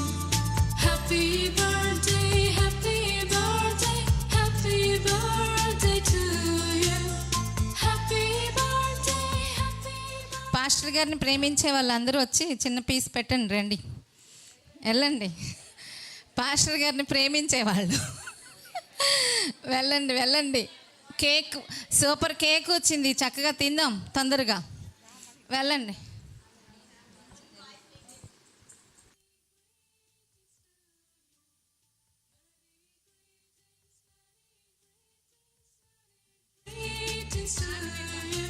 Happy birthday, happy birthday, happy birthday to you. Happy birthday, happy birthday. Pastor గారిని ప్రేమించే వాళ్ళందరూ వచ్చి చిన్న piece పెట్టండి, రండి, వెళ్ళండి. Pastor గారిని ప్రేమించేవాళ్ళు వెళ్ళండి వెళ్ళండి. కేక్, సూపర్ కేక్ వచ్చింది, చక్కగా తిందాం తొందరగా, వెళ్ళండి. Greetings to you.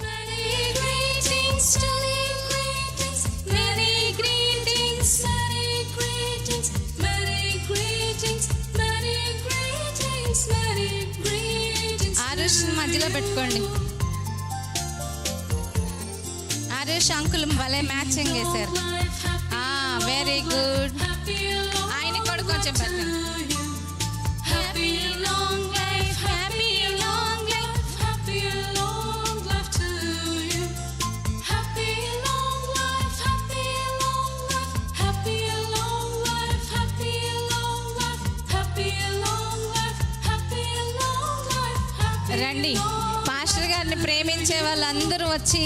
Many greetings, many greetings, many greetings, many greetings, many greetings, many greetings, many greetings. Aarush మధ్యలో పెట్టుకోండి. ఆరుష్ అంకుల్ భలే మ్యాచింగ్ వేశారు. Very good. ఆయన కూడా కొంచెం పెట్టండి. Happy long life, happy long life, happy long life to you. Happy long life, happy long life, happy long life, happy long life, happy long life, happy long life, happy. రండి, pastor గారిని ప్రేమించే వాళ్ళందరూ వచ్చి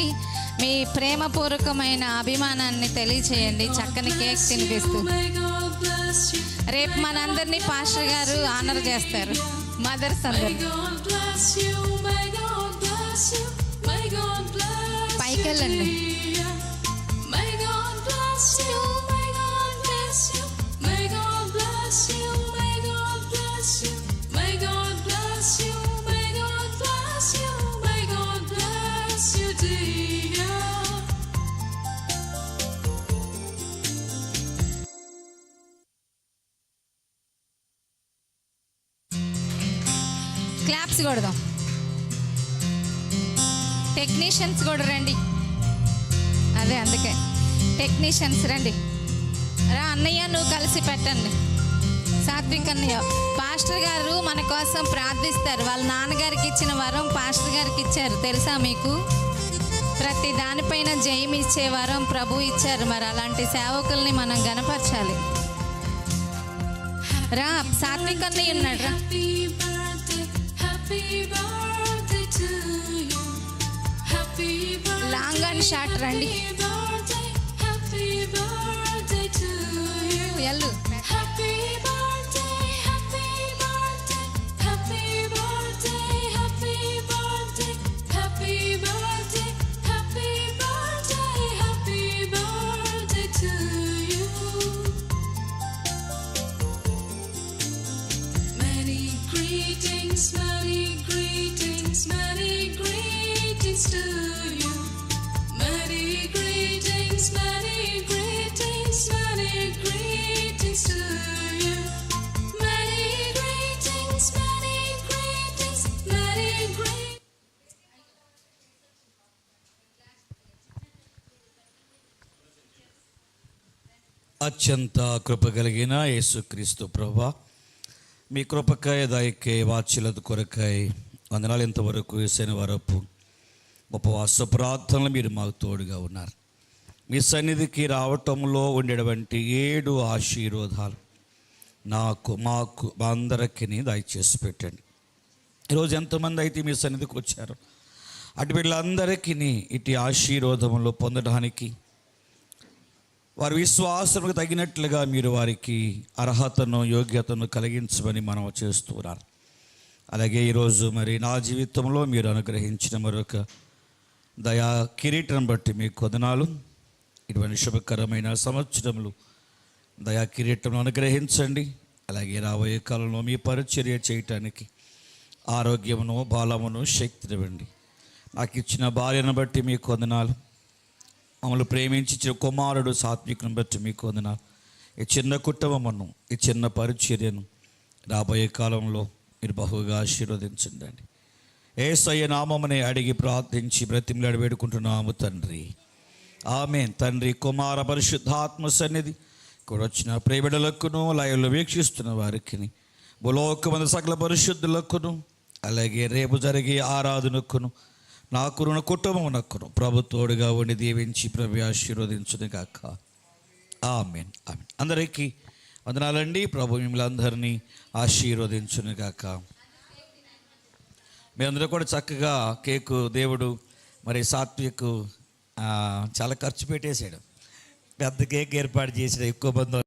మీ ప్రేమపూర్వకమైన అభిమానాన్ని తెలియచేయండి చక్కని cake తినిపిస్తూ. May God bless you. రేపు మనందరినీ పాస్టర్ గారు ఆనర్ చేస్తారు, మదర్స్ May అందరు. God bless you. May God bless you. May God bless పైకి you, వెళ్ళండి. dear. May God bless you. May God bless you. May God bless you. May God bless you. May God bless you. May God bless you. May God bless you, dear. Claps కొడదాం. Technicians కూడా రండి. అదే అందుకే technicians రండి. రా అన్నయ్య, నువ్వు కలిసి పెట్టండి. సాత్విక్ అన్నయ్య, పాస్టర్ గారు మన కోసం ప్రార్థిస్తారు. వాళ్ళ నాన్నగారికి ఇచ్చిన వరం పాస్టర్ గారికి ఇచ్చారు, తెలుసా మీకు? ప్రతి దానిపైన జయం ఇచ్చే వరం ప్రభు ఇచ్చారు. మరి అలాంటి సేవకుల్ని మనం గనపరచాలి. రా, సాత్విక్ అన్నయ్య ఉన్నాడు, రా. Happy birthday to you. Happy birthday. Long and short రండి. Happy birthday to you. ఎల్లు. Happy birthday. Happy birthday. Happy birthday. Happy birthday. Happy birthday. Happy birthday. Happy birthday to you. Many greetings, many greetings, many greetings to you. Many greetings, many greetings, many greetings to you. Many greetings, many greetings, many greetings. అత్యంత కృప కలిగిన యేసుక్రీస్తు ప్రభువా, మీ కృపకై దయకై వాత్సల్యత కొరకై వందనాలు. ఇంతవరకు శనివారపు ఉపవాస ప్రార్థనలు మీరు మాకు తోడుగా ఉన్నారు. మీ సన్నిధికి రావటంలో ఉండేటువంటి 7 ఆశీర్వాదాలు మాకు మా అందరికీ దయచేసి పెట్టండి. ఈరోజు ఎంతమంది అయితే మీ సన్నిధికి వచ్చారో అటు వీళ్ళందరికీ ఇటు ఆశీర్వాదములు పొందడానికి వారి విశ్వాసముకు తగినట్లుగా మీరు వారికి అర్హతను యోగ్యతను కలిగించమని మనం చేస్తున్నారు. అలాగే ఈరోజు మరి నా జీవితంలో మీరు అనుగ్రహించిన మరొక దయా కిరీటం బట్టి మీకు వందనాలు. ఇటువంటి శుభకరమైన సంవత్సరములు దయా కిరీటం అనుగ్రహించండి. అలాగే రాబోయే కాలంలో మీ పరిచర్య చేయటానికి ఆరోగ్యమును బలమును శక్తినివ్వండి. నాకు ఇచ్చిన భార్యను బట్టి మీకు వందనాలు. మమ్మల్ని ప్రేమించిన కుమారుడు సాత్వికుని బట్టి మీకు వందనాలు. ఈ చిన్న కుటుంబమును ఈ చిన్న పరిచర్యను రాబోయే కాలంలో మీరు బహుగా ఆశీర్వదించండి. యేసయ్య నామమునే అడిగి ప్రార్థించి బ్రతిమలాడి వేడుకుంటున్నాము తండ్రి, ఆమేన్. తండ్రి, కుమార, పరిశుద్ధాత్మ సన్నిధి కూడా వచ్చిన ప్రేమిడలకును లైవ్లో వీక్షిస్తున్న వారికి భూలోకమందు సకల పరిశుద్ధులకును అలాగే రేపు జరిగే ఆరాధనకును నాకున్న కుటుంబమునకును ప్రభుత్వోడుగా ఉండి దీవించి ప్రభు ఆశీర్వదించును గాక. ఆమేన్, ఆమేన్. అందరికీ వందనాలండి. ప్రభు మిమ్మల్ని అందరినీ ఆశీర్వదించును గాక. మీరందరూ కూడా చక్కగా కేకు దేవుడు మరి సాత్విక్ చాలా ఖర్చు పెట్టేశాడు. పెద్ద కేక్ ఏర్పాటు చేసాడు. ఎక్కువ మంది